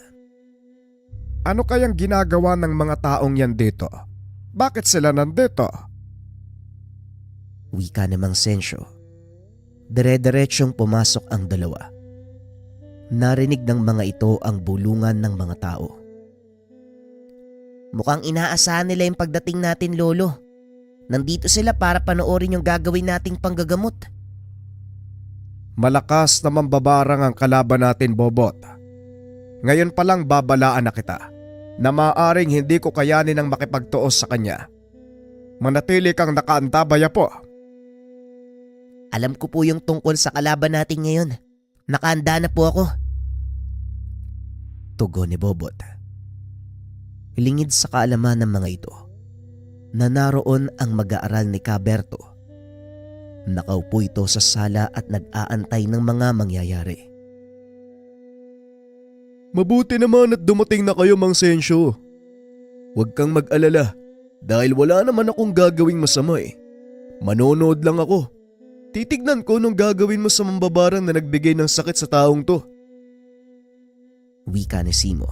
Speaker 3: Ano kayang ginagawa ng mga taong yan dito? Bakit sila nandito?
Speaker 1: Wika ni Mang Sensyo. Dire-diretsyong pumasok ang dalawa. Narinig ng mga ito ang bulungan ng mga tao.
Speaker 2: Mukhang inaasahan nila yung pagdating natin, Lolo. Nandito sila para panoorin yung gagawin nating panggagamot.
Speaker 3: Malakas na mambabarang ang kalaban natin, Bobot. Ngayon pa lang babalaan na kita na maaring hindi ko kayanin ang makipagtuos sa kanya. Manatili kang nakaantabaya po.
Speaker 2: Alam ko po yung tungkol sa kalaban natin ngayon. Nakahanda na po ako.
Speaker 1: Tugon ni Bobot. Lingid sa kaalaman ng mga ito na naroon ang mag-aaral ni Caberto. Nakaupo ito sa sala at nag-aantay ng mga mangyayari.
Speaker 3: Mabuti naman at dumating na kayo, Mang Sensyo. Huwag kang mag-alala dahil wala naman akong gagawing masama Manonood lang ako. Titignan ko nung gagawin mo sa mambabarang na nagbigay ng sakit sa taong to.
Speaker 1: Wika ni Simo.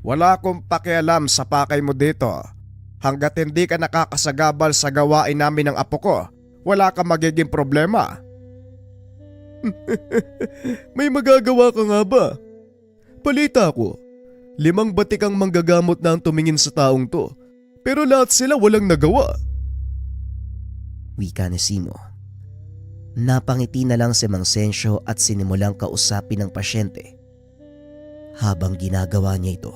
Speaker 3: Wala akong pakialam sa pakay mo dito. Hanggat hindi ka nakakasagabal sa gawain namin ng apo ko, wala kang magiging problema. May magagawa ka nga ba? Balita ko, 5 batikang manggagamot na ang tumingin sa taong to, pero lahat sila walang nagawa.
Speaker 1: Wika ni Simo. Napangiti na lang si Mang Sensyo at sinimulang kausapin ng pasyente. Habang ginagawa niya ito,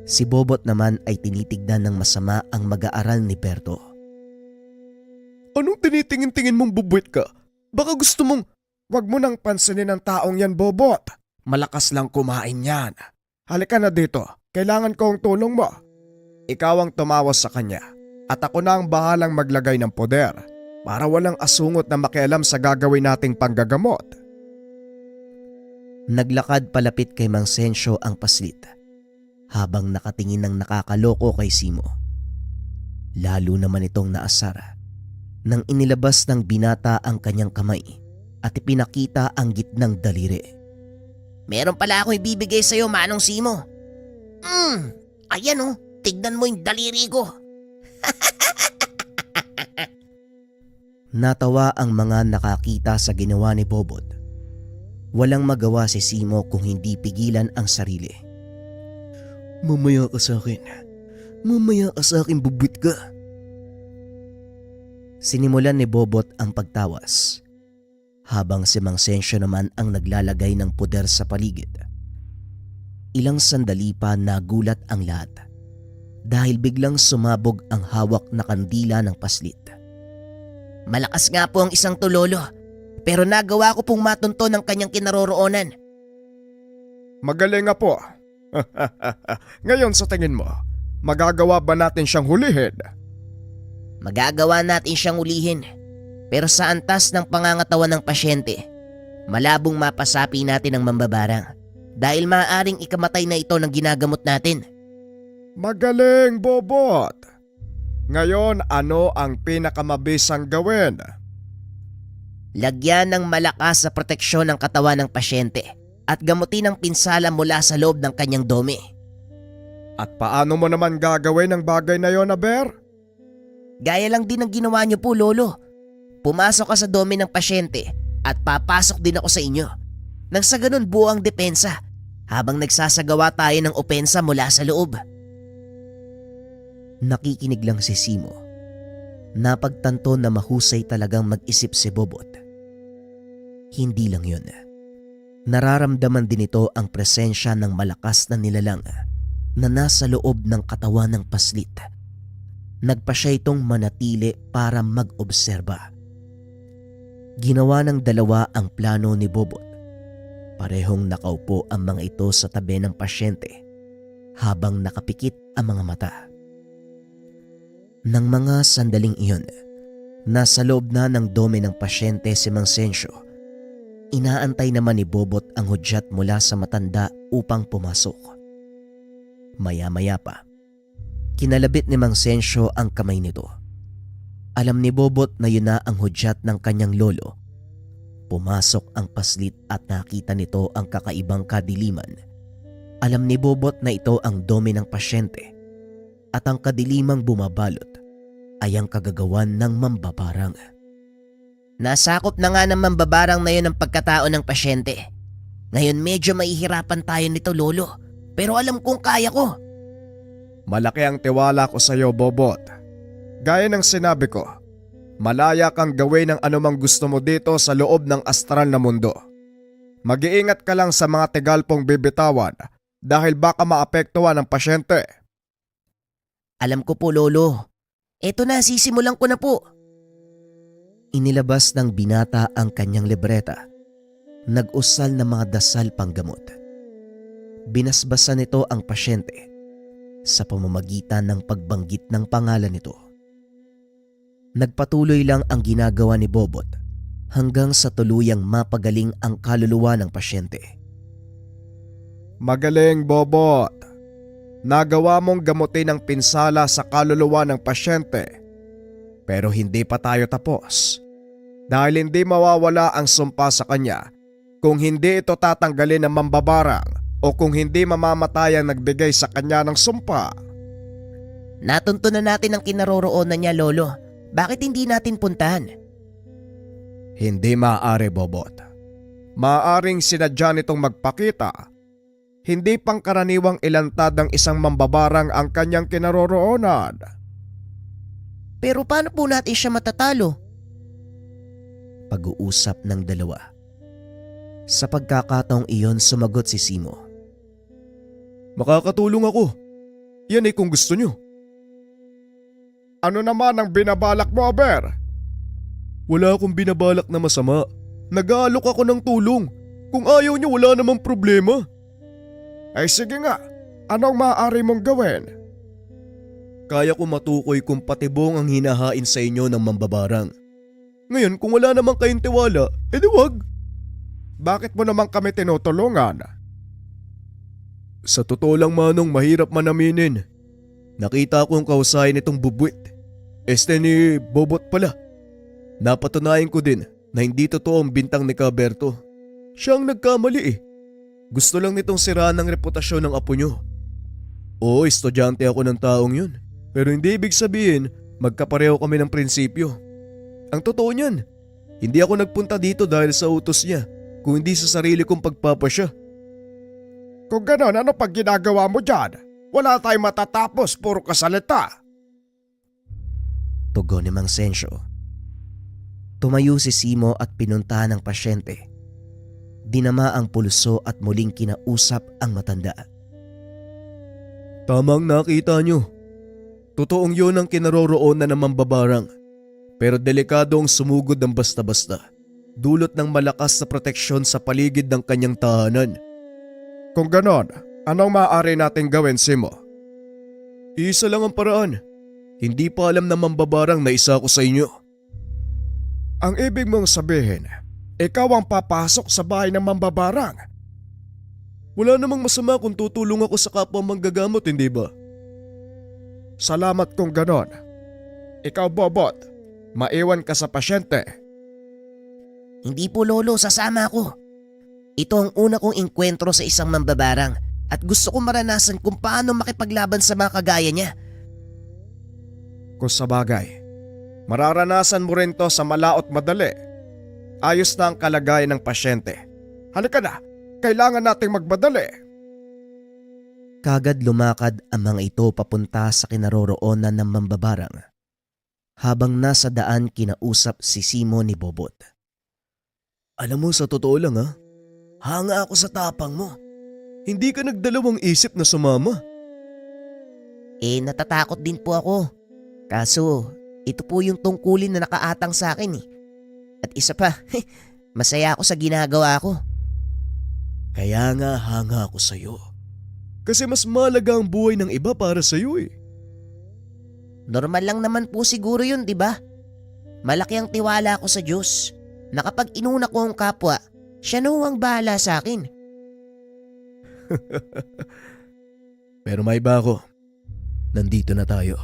Speaker 1: si Bobot naman ay tinitignan ng masama ang mag-aaral ni Berto.
Speaker 3: Anong tinitingin-tingin mong bubuit ka? Baka gusto mong... Wag mo nang pansinin ang taong yan, Bobot. Malakas lang kumain yan. Halika na dito. Kailangan ko ang tulong mo. Ikaw ang tumawas sa kanya at ako na ang bahalang maglagay ng poder para walang asungot na makialam sa gagawin nating panggagamot.
Speaker 1: Naglakad palapit kay Mang Sensyo ang paslit habang nakatingin ng nakakaloko kay Simo. Lalo naman itong naasar nang inilabas ng binata ang kanyang kamay at ipinakita ang gitnang daliri.
Speaker 2: Meron pala ako ibibigay sa'yo, Manong Simo. Ayan oh, tignan mo yung daliri ko.
Speaker 1: Natawa ang mga nakakita sa ginawa ni Bobot. Walang magawa si Simo kung hindi pigilan ang sarili.
Speaker 3: Mamaya ka sa akin. Mamaya ka sa akin, bubwit ka.
Speaker 1: Sinimulan ni Bobot ang pagtawas, habang si Mang Sensyo naman ang naglalagay ng puder sa paligid. Ilang sandali pa nagulat ang lahat dahil biglang sumabog ang hawak na kandila ng paslit.
Speaker 2: Malakas nga po ang isang tulolo, pero nagawa ko pong matunto ng kanyang kinaroroonan.
Speaker 3: Magaling nga po. Ngayon sa tingin mo, magagawa ba natin siyang hulihin?
Speaker 2: Magagawa natin siyang ulihin, pero sa antas ng pangangatawan ng pasyente, malabong mapasapi natin ang mambabarang dahil maaaring ikamatay na ito ng ginagamot natin.
Speaker 3: Magaling, Bobot. Ngayon, ano ang pinakamabisang gawin?
Speaker 2: Lagyan ng malakas sa proteksyon ng katawan ng pasyente at gamutin ang pinsala mula sa loob ng kanyang dome.
Speaker 3: At paano mo naman gagawin ang bagay na yon, Aber?
Speaker 2: Gaya lang din ang ginawa niyo po, Lolo. Pumasok ka sa dome ng pasyente at papasok din ako sa inyo. Nang sa ganun buo ang depensa habang nagsasagawa tayo ng opensa mula sa loob.
Speaker 1: Nakikinig lang si Simo. Napagtanto na mahusay talagang mag-isip si Bobot. Hindi lang yun. Nararamdaman din ito ang presensya ng malakas na nilalang na nasa loob ng katawan ng paslit. Nagpa siya itong manatili para mag-obserba. Ginawa ng dalawa ang plano ni Bobot. Parehong nakaupo ang mga ito sa tabi ng pasyente habang nakapikit ang mga mata. Nang mga sandaling iyon, nasa loob na ng dome ng pasyente si Mang Sensyo. Inaantay naman ni Bobot ang hudyat mula sa matanda upang pumasok. Maya-maya pa, kinalabit ni Mang Sensyo ang kamay nito. Alam ni Bobot na yun na ang hudyat ng kanyang lolo. Pumasok ang paslit at nakita nito ang kakaibang kadiliman. Alam ni Bobot na ito ang dome ng pasyente at ang kadilimang bumabalot ay ang kagagawan ng mambabarang.
Speaker 2: Nasakop na nga ng mambabarang na yun ang pagkatao ng pasyente. Ngayon medyo mahihirapan tayo nito, Lolo. Pero alam kong kaya ko.
Speaker 3: Malaki ang tiwala ko sa iyo, Bobot. Gaya ng sinabi ko, malaya kang gawin ang anumang gusto mo dito sa loob ng astral na mundo. Mag-iingat ka lang sa mga tigalpong bibitawan dahil baka maapektuhan ang pasyente.
Speaker 2: Alam ko po, Lolo. Eto na, sisimulan ko na po.
Speaker 1: Inilabas ng binata ang kanyang libreta. Nag-usal ng mga dasal panggamot. Binasbasan nito ang pasyente sa pamamagitan ng pagbanggit ng pangalan nito. Nagpatuloy lang ang ginagawa ni Bobot hanggang sa tuluyang mapagaling ang kaluluwa ng pasyente.
Speaker 3: Magaling, Bobot. Nagawa mong gamutin ang pinsala sa kaluluwa ng pasyente. Pero hindi pa tayo tapos. dahil hindi mawawala ang sumpa sa kanya kung hindi ito tatanggalin ng mambabarang o kung hindi mamamatay ang nagbigay sa kanya ng sumpa.
Speaker 2: Natuntunan natin ang kinaroroonan niya, Lolo. Bakit hindi natin puntahan?
Speaker 3: Hindi maaari, Bobot. Maaaring sinadya nitong magpakita. Hindi pangkaraniwang ilantad ng isang mambabarang ang kanyang kinaroroonan.
Speaker 2: Pero paano po natin siya matatalo?
Speaker 1: Pag-uusap ng dalawa. Sa pagkakataong iyon sumagot si Simo.
Speaker 3: Makakatulong ako. Yan ay kung gusto nyo. Ano naman ang binabalak mo, Aber? Wala akong binabalak na masama. Nag-aalok ako ng tulong. Kung ayaw nyo, wala namang problema. Ay sige nga, anong maaari mong gawin? Kaya ko matukoy kung patibong ang hinahain sa inyo ng mambabarang. Ngayon kung wala namang kayong tiwala, edi wag. Bakit mo naman kami tinutulungan? Sa totoo lang, Manong, mahirap man aminin. Nakita ko ang kausayan nitong bubwit. Ni Bobot pala. Napatunayan ko din na hindi totoo ang bintang ni Caberto. Siya ang nagkamali eh. Gusto lang nitong siraan ang reputasyon ng apo nyo. Oo, estudyante ako ng taong yun. Pero hindi ibig sabihin magkapareho kami ng prinsipyo. Ang totoo niyan, hindi ako nagpunta dito dahil sa utos niya, kung hindi sa sarili kong pagpapasya. Kung ganon, ano pag ginagawa mo dyan? Wala tayong matatapos, puro kasalita.
Speaker 1: Tugon ni Mang Sensyo. Tumayo si Simo at pinuntahan ang pasyente. Dinama ang pulso at muling kinausap ang matanda.
Speaker 3: Tamang nakita nyo. Totoong yun ang kinaroroonan ng mambabarang. Pero delikado ang sumugod ng basta-basta. Dulot ng malakas na proteksyon sa paligid ng kanyang tahanan. Kung ganon, anong maaari natin gawin, Simo? Isa lang ang paraan. Hindi pa alam ng mambabarang na isa ko sa inyo. Ang ibig mong sabihin, ikaw ang papasok sa bahay ng mambabarang. Wala namang masama kung tutulong ako sa kapwa manggagamot, hindi ba? Salamat kung ganon. Ikaw, Bobot, maiwan ka sa pasyente.
Speaker 2: Hindi po, Lolo, sasama ako. Ito ang una kong engkwentro sa isang mambabarang at gusto kong maranasan kung paano makipaglaban sa mga kagaya niya.
Speaker 3: Kung sa bagay, mararanasan mo rin to sa malaot madali. Ayos na ang kalagayan ng pasyente. Halika na, kailangan nating magmadali.
Speaker 1: Kagad lumakad ang mga ito papunta sa kinaroroonan ng mambabarang. Habang nasa daan kinausap si Simo ni Bobot.
Speaker 3: Alam mo, sa totoo lang ha, hanga ako sa tapang mo. Hindi ka nagdalawang isip na sumama.
Speaker 2: Natatakot din po ako. Kaso, ito po yung tungkulin na nakaatang sa akin eh. At isa pa, masaya ako sa ginagawa ko.
Speaker 3: Kaya nga hanga ako sa'yo. Kasi mas malaga ang buhay ng iba para sa'yo eh.
Speaker 2: Normal lang naman po siguro yun, di ba? Malaki ang tiwala ko sa Diyos na kapag inuna ko ang kapwa, siya na ang bahala sa akin.
Speaker 3: Pero may iba ako. Nandito na tayo.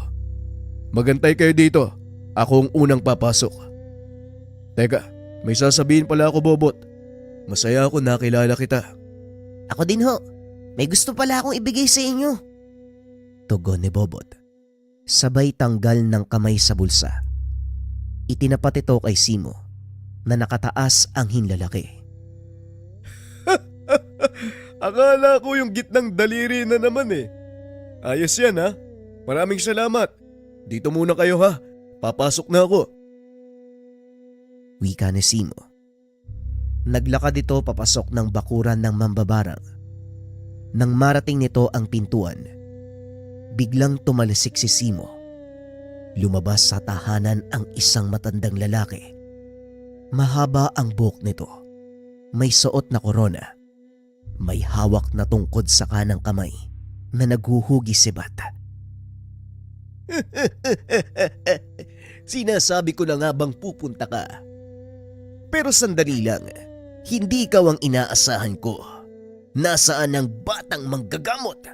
Speaker 3: Magantay kayo dito. Ako ang unang papasok. Teka, may sasabihin pala ako, Bobot. Masaya ako nakilala kita.
Speaker 2: Ako din ho. May gusto pala akong ibigay sa inyo.
Speaker 1: Tugon ni Bobot. Sabay tanggal ng kamay sa bulsa. Itinapat ito kay Simo na nakataas ang hinlalaki.
Speaker 3: Akala ko yung gitnang daliri na naman eh. Ayos yan ha. Maraming salamat. Dito muna kayo ha. Papasok na ako.
Speaker 1: Wika ni Simo. Naglakad ito papasok ng bakuran ng mambabarang. Nang marating nito ang pintuan, biglang tumalisik si Simo. Lumabas sa tahanan ang isang matandang lalaki. Mahaba ang buhok nito. May suot na korona. May hawak na tungkod sa kanang kamay na naghuhugi sibat.
Speaker 2: Sinasabi ko na nga bang pupunta ka? Pero sandali lang, hindi ikaw ang inaasahan ko. Nasaan ang batang manggagamot?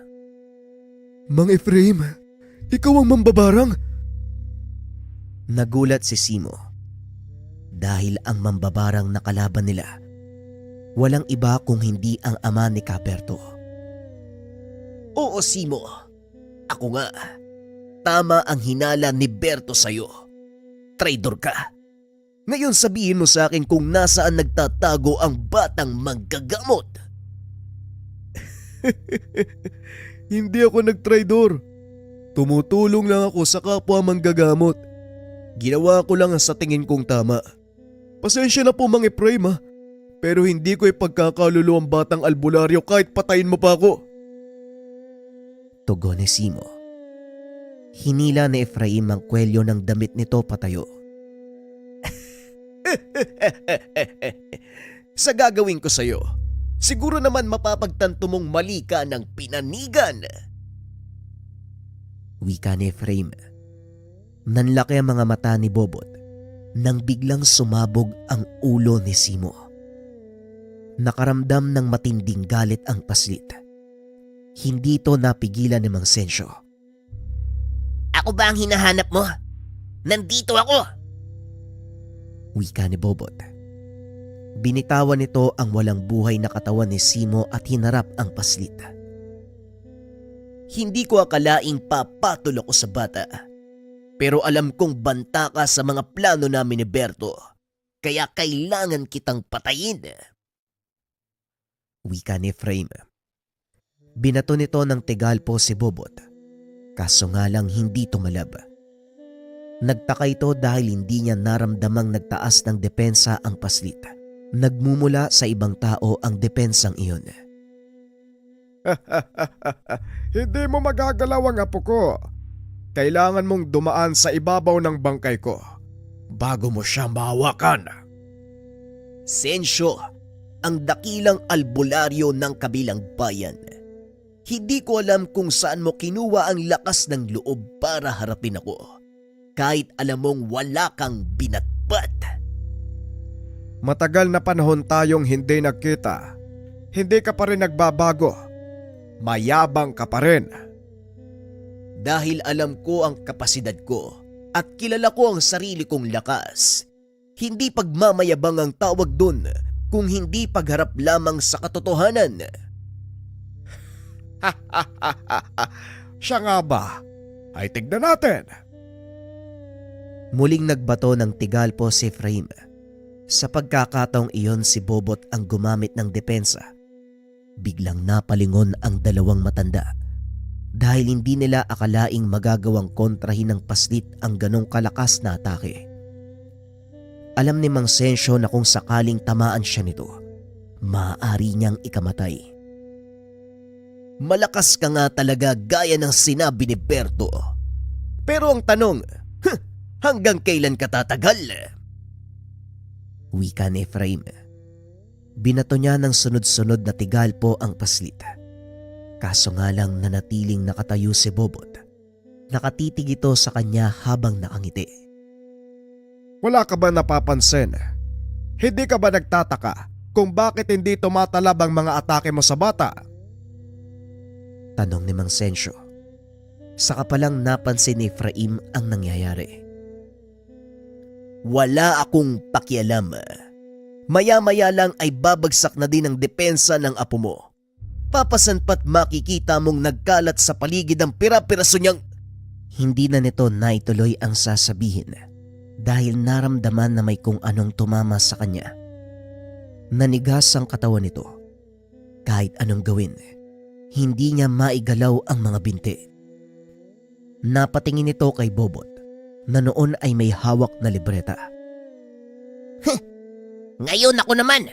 Speaker 3: Mang Efraim, ikaw ang mambabarang?
Speaker 1: Nagulat si Simo. dahil ang mambabarang na kalaban nila walang iba kung hindi ang ama ni Caberto.
Speaker 4: Oo, Simo. Ako nga. Tama ang hinala ni Berto sa'yo. Traidor ka. Ngayon sabihin mo sa akin kung nasaan nagtatago ang batang manggagamot.
Speaker 3: Hindi ako nagtraidor. Tumutulong lang ako sa kapwa manggagamot. Ginawa ko lang ang sa tingin kong tama. Pasensya na po Mang Efraim ha. Pero hindi ko ipagkakalulo ang batang albularyo kahit patayin mo pa ako.
Speaker 1: Tugon ni Simo. Hinila ni Efraim ang kwelyo ng damit nito patayo.
Speaker 4: Sa gagawin ko sa'yo, siguro naman mapapagtanto mong mali ka ng pinanigan.
Speaker 1: Wika ni Efraim. Nanlaki ang mga mata ni Bobot nang biglang sumabog ang ulo ni Simo. Nakaramdam ng matinding galit ang paslit. Hindi ito napigilan ni Mang Sensyo.
Speaker 2: Ako ba ang hinahanap mo? Nandito ako!
Speaker 1: Wika ni Bobot. Binitawan nito ang walang buhay na katawan ni Simo at hinarap ang paslit.
Speaker 4: Hindi ko akalaing papatol ako sa bata. Pero alam kong banta ka sa mga plano namin ni Berto. Kaya kailangan kitang patayin.
Speaker 1: Wika ni Efraim. Binato nito ng tigalpo si Bobot. Kaso nga lang hindi tumalab. Nagtaka ito dahil hindi niya naramdamang nagtaas ng depensa ang paslit. Nagmumula sa ibang tao ang depensang iyon.
Speaker 3: Hindi mo magagalaw ang apo ko. Kailangan mong dumaan sa ibabaw ng bangkay ko bago mo siya mahawakan.
Speaker 4: Sensyo, ang dakilang albularyo ng kabilang bayan. Hindi ko alam kung saan mo kinuha ang lakas ng loob para harapin ako. Kahit alam mong wala kang binatbat.
Speaker 3: Matagal na panahon tayong hindi nagkita. Hindi ka pa rin nagbabago. Mayabang ka pa rin.
Speaker 4: Dahil alam ko ang kapasidad ko at kilala ko ang sarili kong lakas. Hindi pagmamayabang ang tawag dun kung hindi pagharap lamang sa katotohanan.
Speaker 3: Siya nga ba? Ay tignan natin.
Speaker 1: Muling nagbato ng tigalpo si Efraim. Sa pagkakataong iyon si Bobot ang gumamit ng depensa. Biglang napalingon ang dalawang matanda dahil hindi nila akalaing magagawang kontrahin ng paslit ang ganong kalakas na atake. Alam ni Mang Sensyo na kung sakaling tamaan siya nito, maaari niyang ikamatay.
Speaker 4: Malakas ka nga talaga gaya ng sinabi ni Berto. Pero ang tanong, hanggang kailan ka tatagal?
Speaker 1: Wika ni Efraim. Binato niya ng sunod-sunod na tigalpo ang paslit. Kaso nga lang nanatiling nakatayo si Bobot. Nakatitig ito sa kanya habang nakangiti.
Speaker 3: Wala ka ba napapansin? Hindi ka ba nagtataka kung bakit hindi tumatalab ang mga atake mo sa bata?
Speaker 1: Tanong ni Mang Sensyo. Saka palang napansin ni Efraim ang nangyayari.
Speaker 4: Wala akong pakialam. Maya-maya lang ay babagsak na din ang depensa ng apo mo. Papasan pa't makikita mong nagkalat sa paligid ang pira-piraso niyang...
Speaker 1: Hindi na nito naituloy ang sasabihin dahil naramdaman na may kung anong tumama sa kanya. Nanigas ang katawan nito. Kahit anong gawin, hindi niya maigalaw ang mga binti. Napatingin ito kay Bobot na noon ay may hawak na libreta.
Speaker 2: Ngayon ako naman!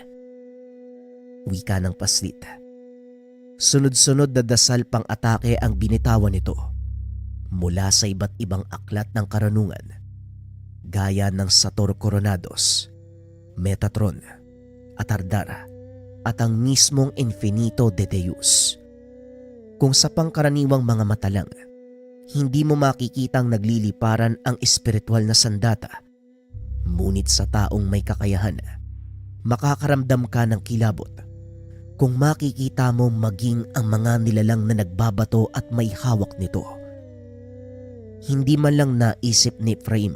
Speaker 1: Wika ng paslit. Sunod-sunod na dasal pang atake ang binitawan nito mula sa iba't ibang aklat ng karunungan gaya ng Sator Coronados, Metatron, Atardara at ang mismong Infinito de Deus. Kung sa pangkaraniwang mga mata lang, hindi mo makikitang nagliliparan ang espiritual na sandata. Ngunit sa taong may kakayahan, makakaramdam ka ng kilabot kung makikita mo maging ang mga nilalang na nagbabato at may hawak nito. Hindi man lang naisip ni Efraim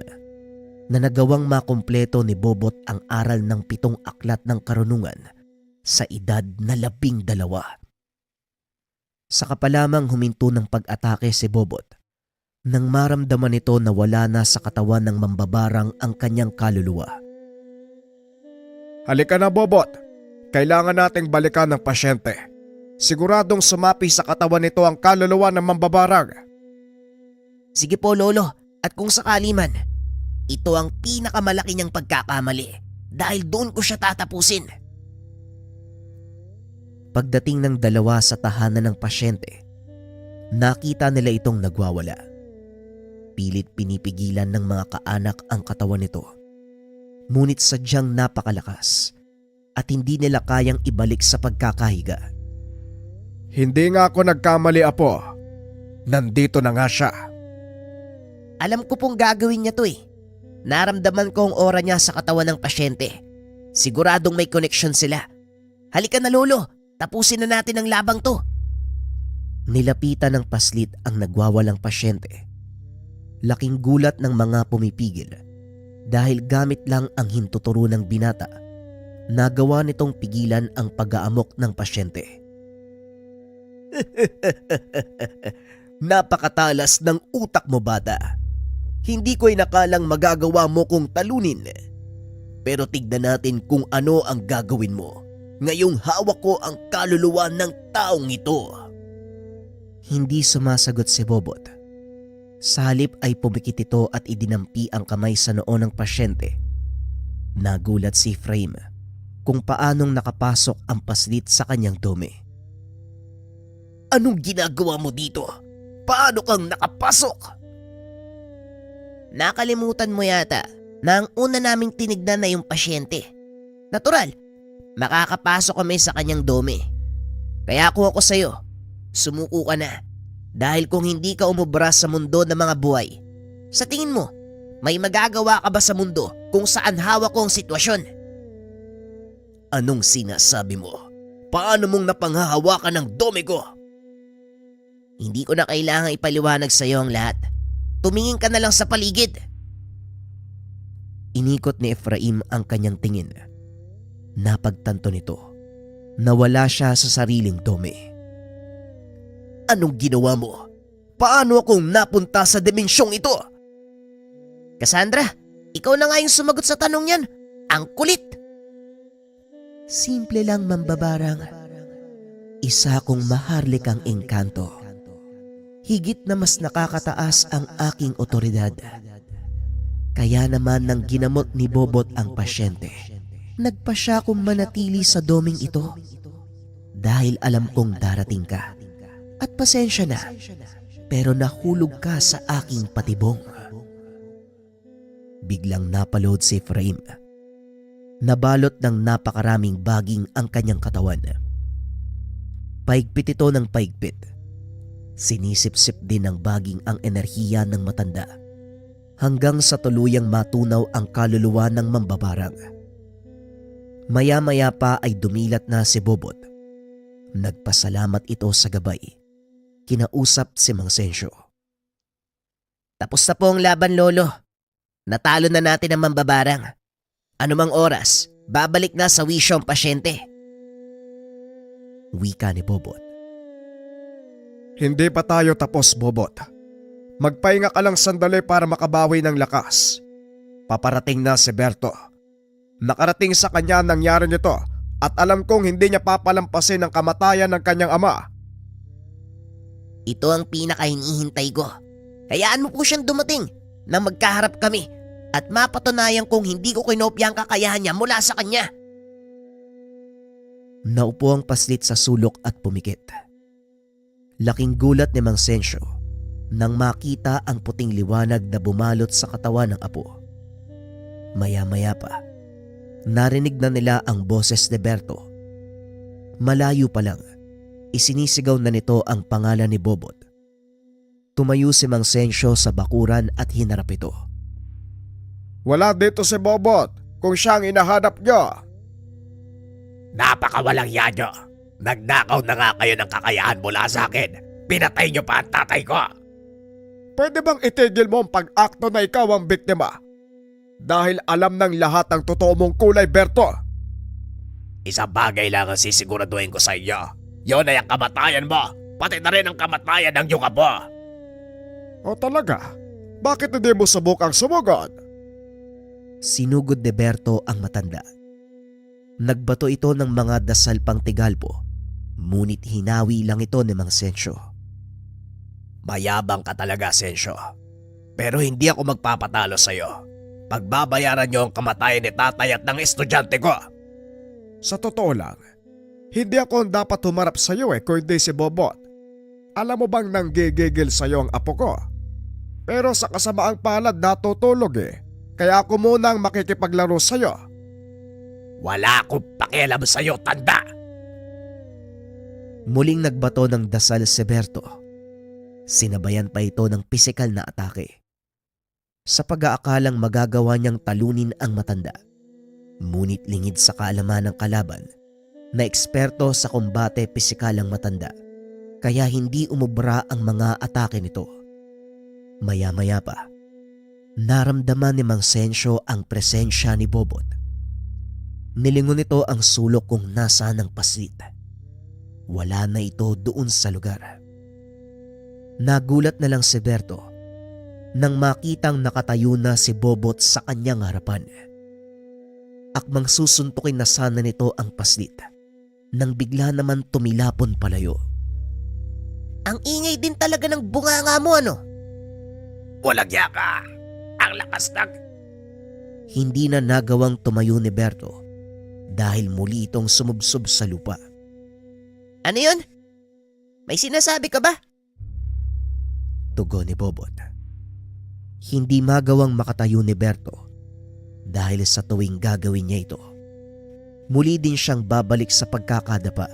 Speaker 1: na nagawang makumpleto ni Bobot ang aral ng 7 aklat ng karunungan sa edad na 12. Saka pa lamang huminto ng pag-atake si Bobot nang maramdaman nito na wala na sa katawan ng mambabarang ang kanyang kaluluwa.
Speaker 3: Halika na, Bobot. Kailangan nating balikan ng pasyente. Siguradong sumapi sa katawan nito ang kaluluwa ng mambabarang.
Speaker 2: Sige po, Lolo, at kung sakali man, ito ang pinakamalaki niyang pagkakamali dahil doon ko siya tatapusin.
Speaker 1: Pagdating ng dalawa sa tahanan ng pasyente, nakita nila itong nagwawala. Pilit pinipigilan ng mga kaanak ang katawan nito. Ngunit sadyang napakalakas at hindi nila kayang ibalik sa pagkakahiga.
Speaker 3: Hindi nga ako nagkamali, Apo. Nandito na nga siya.
Speaker 2: Alam ko pong gagawin niya to eh. Naramdaman ko ang aura niya sa katawan ng pasyente. Siguradong may connection sila. Halika na, Lolo. Tapusin na natin ang labang to.
Speaker 1: Nilapitan ng paslit ang nagwawalang pasyente. Laking gulat ng mga pumipigil dahil gamit lang ang hintuturo ng binata, nagawa nitong pigilan ang pag-aamok ng pasyente.
Speaker 2: Napakatalas ng utak mo, bata. Hindi ko inakalang magagawa mo kung talunin. Pero tignan natin kung ano ang gagawin mo ngayong hawak ko ang kaluluwa ng taong ito.
Speaker 1: Hindi sumasagot si Bobot. Sa halip ay pumikit ito at idinampi ang kamay sa noo ng pasyente. Nagulat si Efraim kung paanong nakapasok ang paslit sa kanyang dome.
Speaker 2: Anong ginagawa mo dito? Paano kang nakapasok? Nakalimutan mo yata na ang una naming tinignan na yung pasyente. Natural, makakapasok kami sa kanyang dome. Kaya kung ako sa'yo, sumuko ka na. Dahil kung hindi ka umubra sa mundo ng mga buhay, sa tingin mo, may magagawa ka ba sa mundo kung saan hawak ko ang sitwasyon? Anong sinasabi mo? Paano mong napanghahawakan ng dome ko? Hindi ko na kailangang ipaliwanag sa iyo ang lahat. Tumingin ka na lang sa paligid.
Speaker 1: Inikot ni Efraim ang kanyang tingin. Napagtanto nito na wala siya sa sariling dome.
Speaker 2: Anong ginawa mo? Paano akong napunta sa dimensyong ito? Cassandra, ikaw na nga yung sumagot sa tanong yan. Ang kulit!
Speaker 1: Simple lang, mambabarang. Isa kong maharlikang engkanto. Higit na mas nakakataas ang aking otoridad. Kaya naman nang ginamot ni Bobot ang pasyente, nagpa siya kong manatili sa doming ito. Dahil alam kong darating ka. At pasensya na, pero nahulog ka sa aking patibong. Biglang napalood si Efraim. Nabalot ng napakaraming baging ang kanyang katawan. Paigpit ito ng paigpit. Sinisip-sip din ng baging ang enerhiya ng matanda hanggang sa tuluyang matunaw ang kaluluwa ng mambabarang. Maya-maya pa ay dumilat na si Bobot. Nagpasalamat ito sa gabay. Kinausap si Mang Sensyo.
Speaker 2: Tapos na po ang laban, Lolo. Natalo na natin ang mambabarang. Anumang oras, babalik na sa wisyo ang pasyente.
Speaker 1: Wika ni Bobot.
Speaker 3: Hindi pa tayo tapos, Bobot. Magpahinga ka lang sandali para makabawi ng lakas. Paparating na si Berto. Nakarating sa kanya ang nangyari nito at alam kong hindi niya papalampasin ang kamatayan ng kanyang ama.
Speaker 2: Ito ang pinakahinihintay ko. Hayaan mo po siyang dumating na magkaharap kami at mapatunayan kong hindi ko kinopya ang kakayahan niya mula sa kanya.
Speaker 1: Naupo ang paslit sa sulok at pumikit. Laking gulat ni Mang Sensyo nang makita ang puting liwanag na bumalot sa katawan ng apo. Maya-maya pa, narinig na nila ang boses ni Berto. Malayo pa lang, isinisigaw na nito ang pangalan ni Bobot. Tumayo si Mang Sensyo sa bakuran at hinarap ito.
Speaker 3: Wala dito si Bobot kung siya ang inahanap niyo.
Speaker 4: Napakawalang yanyo. Nagnakaw na nga kayo ng kakayahan mula sa akin. Pinatay niyo pa ang tatay ko.
Speaker 3: Pwede bang itigil mo ang pag-akto na ikaw ang biktima? dahil alam ng lahat ang totoo mong kulay, Berto.
Speaker 4: Isang bagay lang ang sisiguraduhin ko sa iyo. Yon ay ang kamatayan mo, pati na rin ang kamatayan ng iyong abo.
Speaker 3: O talaga? Bakit hindi mo subukang sumugod?
Speaker 1: Sinugod ni Berto ang matanda. Nagbato ito ng mga dasal pang tigalpo, ngunit hinawi lang ito ni Mang Sensyo.
Speaker 4: Mayabang ka talaga, Sensyo. Pero hindi ako magpapatalo sa iyo. Pagbabayaran niyo ang kamatayan ni tatay at ng estudyante ko.
Speaker 3: Sa totoo lang, hindi ako ang dapat humarap sa iyo kundi si Bobot. Alam mo bang nanggigigil sa iyo ang apo ko? Pero sa kasamaang palad natutulog kaya ako muna ang makikipaglaro sa iyo.
Speaker 4: Wala akong pakialam sa iyo, tanda.
Speaker 1: Muling nagbato ng dasal si Berto. Sinabayan pa ito ng pisikal na atake. Sa pag-aakalang magagawa niyang talunin ang matanda, ngunit lingid sa kaalaman ng kalaban na eksperto sa kombate pisikal ang matanda, kaya hindi umubra ang mga atake nito. Maya-maya pa, naramdaman ni Mang Sensyo ang presensya ni Bobot. Nilingon nito ang sulok kung nasaan ang paslit. Wala na ito doon sa lugar. Nagulat na lang si Berto nang makitang nakatayo na si Bobot sa kanyang harapan. Akmang susuntukin na sana nito ang paslit nang bigla naman tumilapon palayo.
Speaker 2: Ang ingay din talaga ng bunganga mo, ano?
Speaker 4: Walang yaka. Ang lakas ng...
Speaker 1: Hindi na nagawang tumayo ni Berto dahil muli itong sumubsob sa lupa.
Speaker 2: Ano yun? May sinasabi ka ba?
Speaker 1: Tugon ni Bobot. Hindi magawang makatayo ni Berto dahil sa tuwing gagawin niya ito, muli din siyang babalik sa pagkakadapa.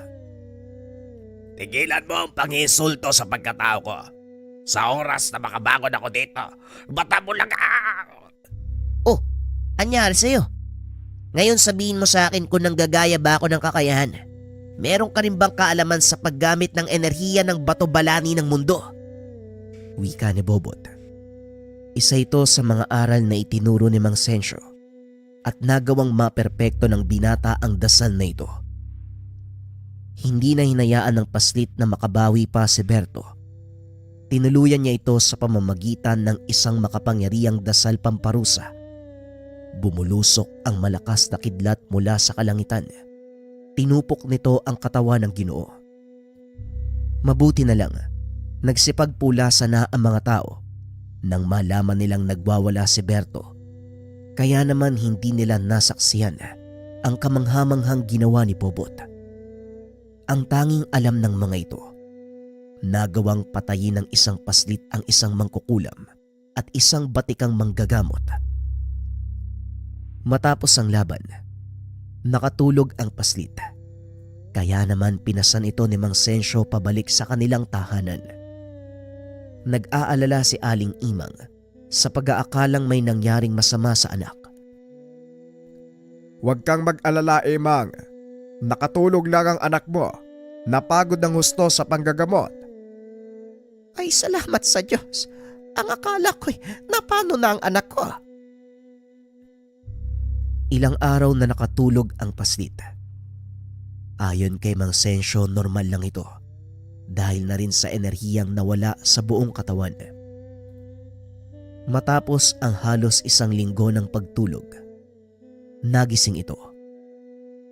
Speaker 4: Tigilan mo ang panginsulto sa pagkatao ko. Sa oras na makabangon ako dito, bata mo lang
Speaker 2: Oh, anyari sa'yo? Ngayon sabihin mo sa akin kung nanggagaya ba ako ng kakayahan. Meron ka rin bang kaalaman sa paggamit ng enerhiya ng bato-balani ng mundo?
Speaker 1: Wika ni Bobot. Isa ito sa mga aral na itinuro ni Mang Sensyo at nagawang maperpekto ng binata ang dasal na ito. Hindi na hinayaan ng paslit na makabawi pa si Berto. Tinuluyan niya ito sa pamamagitan ng isang makapangyarihang dasal pamparusa. Bumulusok ang malakas na kidlat mula sa kalangitan. Tinupok nito ang katawan ng Ginoo. Mabuti na lang, nagsipagpulasa na ang mga tao nang malaman nilang nagwawala si Berto. Kaya naman hindi nila nasaksihan ang kamanghamanghang ginawa ni Bobot. Ang tanging alam ng mga ito, nagawang patayin ng isang paslit ang isang mangkukulam at isang batikang manggagamot. Matapos ang laban, nakatulog ang paslit. Kaya naman pinasan ito ni Mang Sensyo pabalik sa kanilang tahanan. Nag-aalala si Aling Imang sa pag-aakalang may nangyaring masama sa anak.
Speaker 3: Huwag kang mag-alala, Imang. Nakatulog lang ang anak mo. Napagod ng husto sa panggagamot.
Speaker 2: Ay, salamat sa Diyos. Ang akala ko'y napano na ang anak ko.
Speaker 1: Ilang araw na nakatulog ang paslit. Ayon kay Mang Sensyo, normal lang ito dahil na rin sa enerhiyang nawala sa buong katawan. Matapos ang halos isang linggo ng pagtulog, nagising ito.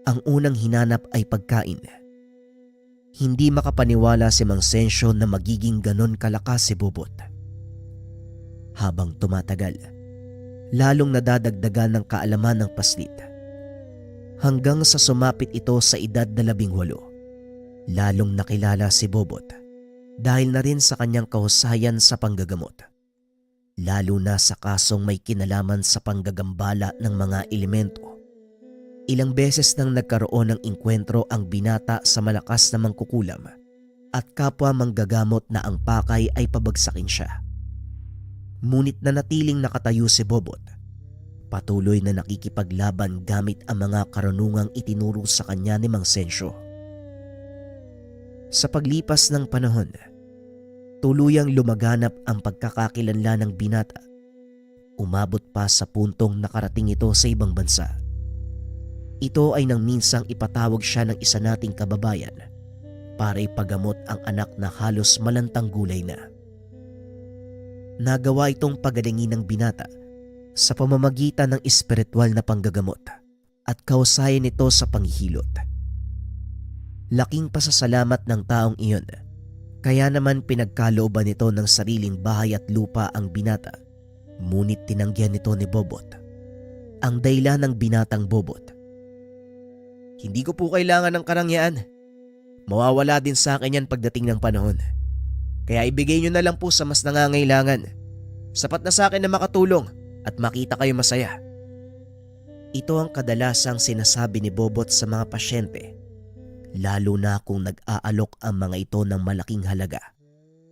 Speaker 1: Ang unang hinanap ay pagkain. Hindi makapaniwala si Mang Sensyo na magiging ganon kalakas si Bobot. Habang tumatagal, lalong nadadagdagan ng kaalaman ng paslit. Hanggang sa sumapit ito sa edad na 18, lalong nakilala si Bobot dahil na rin sa kanyang kahusayan sa panggagamot. Lalo na sa kasong may kinalaman sa panggagambala ng mga elemento. Ilang beses nang nagkaroon ng inkwentro ang binata sa malakas na mangkukulam at kapwa manggagamot na ang pakay ay pabagsakin siya. Ngunit nanatiling nakatayo si Bobot. Patuloy na nakikipaglaban gamit ang mga karunungang itinuro sa kanya ni Mang Sensyo. Sa paglipas ng panahon, tuluyang lumaganap ang pagkakakilanlan ng binata umabot pa sa puntong nakarating ito sa ibang bansa. Ito ay nang minsang ipatawag siya ng isa nating kababayan para ipagamot ang anak na halos malantang gulay na. Nagawa itong pagalingin ng binata sa pamamagitan ng espiritual na panggagamot at kausayan nito sa panghihilot. Laking pasasalamat ng taong iyon, kaya naman pinagkalooban nito ng sariling bahay at lupa ang binata, ngunit tinanggihan nito ni Bobot. Ang dahilan ng binatang Bobot: "Hindi ko po kailangan ng karangyaan. Mawawala din sa akin yan pagdating ng panahon. Kaya ibigay nyo na lang po sa mas nangangailangan. Sapat na sa akin na makatulong at makita kayo masaya." Ito ang kadalasang sinasabi ni Bobot sa mga pasyente, lalo na kung nag-aalok ang mga ito ng malaking halaga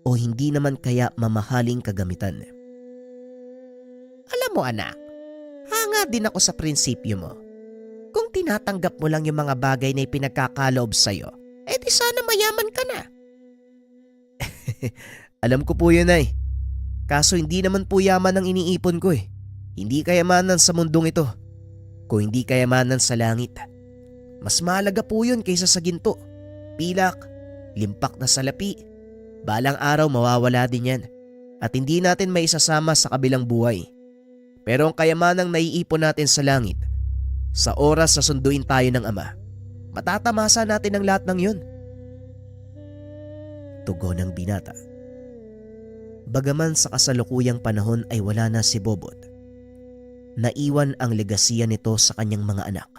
Speaker 1: o hindi naman kaya mamahaling kagamitan.
Speaker 2: Alam mo anak, hanga din ako sa prinsipyo mo. Kung tinatanggap mo lang yung mga bagay na ipinagkakaloob sa'yo, di sana mayaman ka na.
Speaker 1: Alam ko po yun ay. Kaso hindi naman po yaman ang iniipon ko eh. Hindi kayamanan sa mundong ito. Kung hindi kayamanan sa langit. Mas mahalaga po yun kaysa sa ginto, pilak, limpak na salapi. Balang araw mawawala din yan at hindi natin maisasama sa kabilang buhay. Pero ang kayamanang naiipon natin sa langit, sa oras sa sunduin tayo ng Ama, matatamasa natin ang lahat ng yun. Tugon ng binata. Bagaman sa kasalukuyang panahon ay wala na si Bobot, naiwan ang legasiya nito sa kanyang mga anak,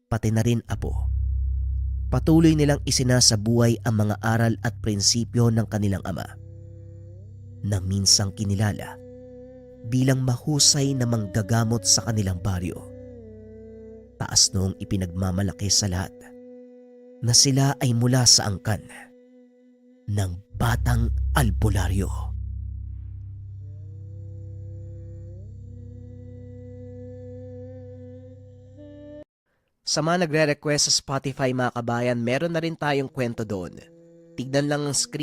Speaker 1: pati na rin apo. Patuloy nilang isinasabuhay ang mga aral at prinsipyo ng kanilang ama, na minsang kinilala bilang mahusay na manggagamot sa kanilang baryo. Taas noong ipinagmamalaki sa lahat na sila ay mula sa angkan ng Batang Albularyo. Sa mga nagre-request sa Spotify mga kabayan, meron na rin tayong kwento doon. Tignan lang ang screen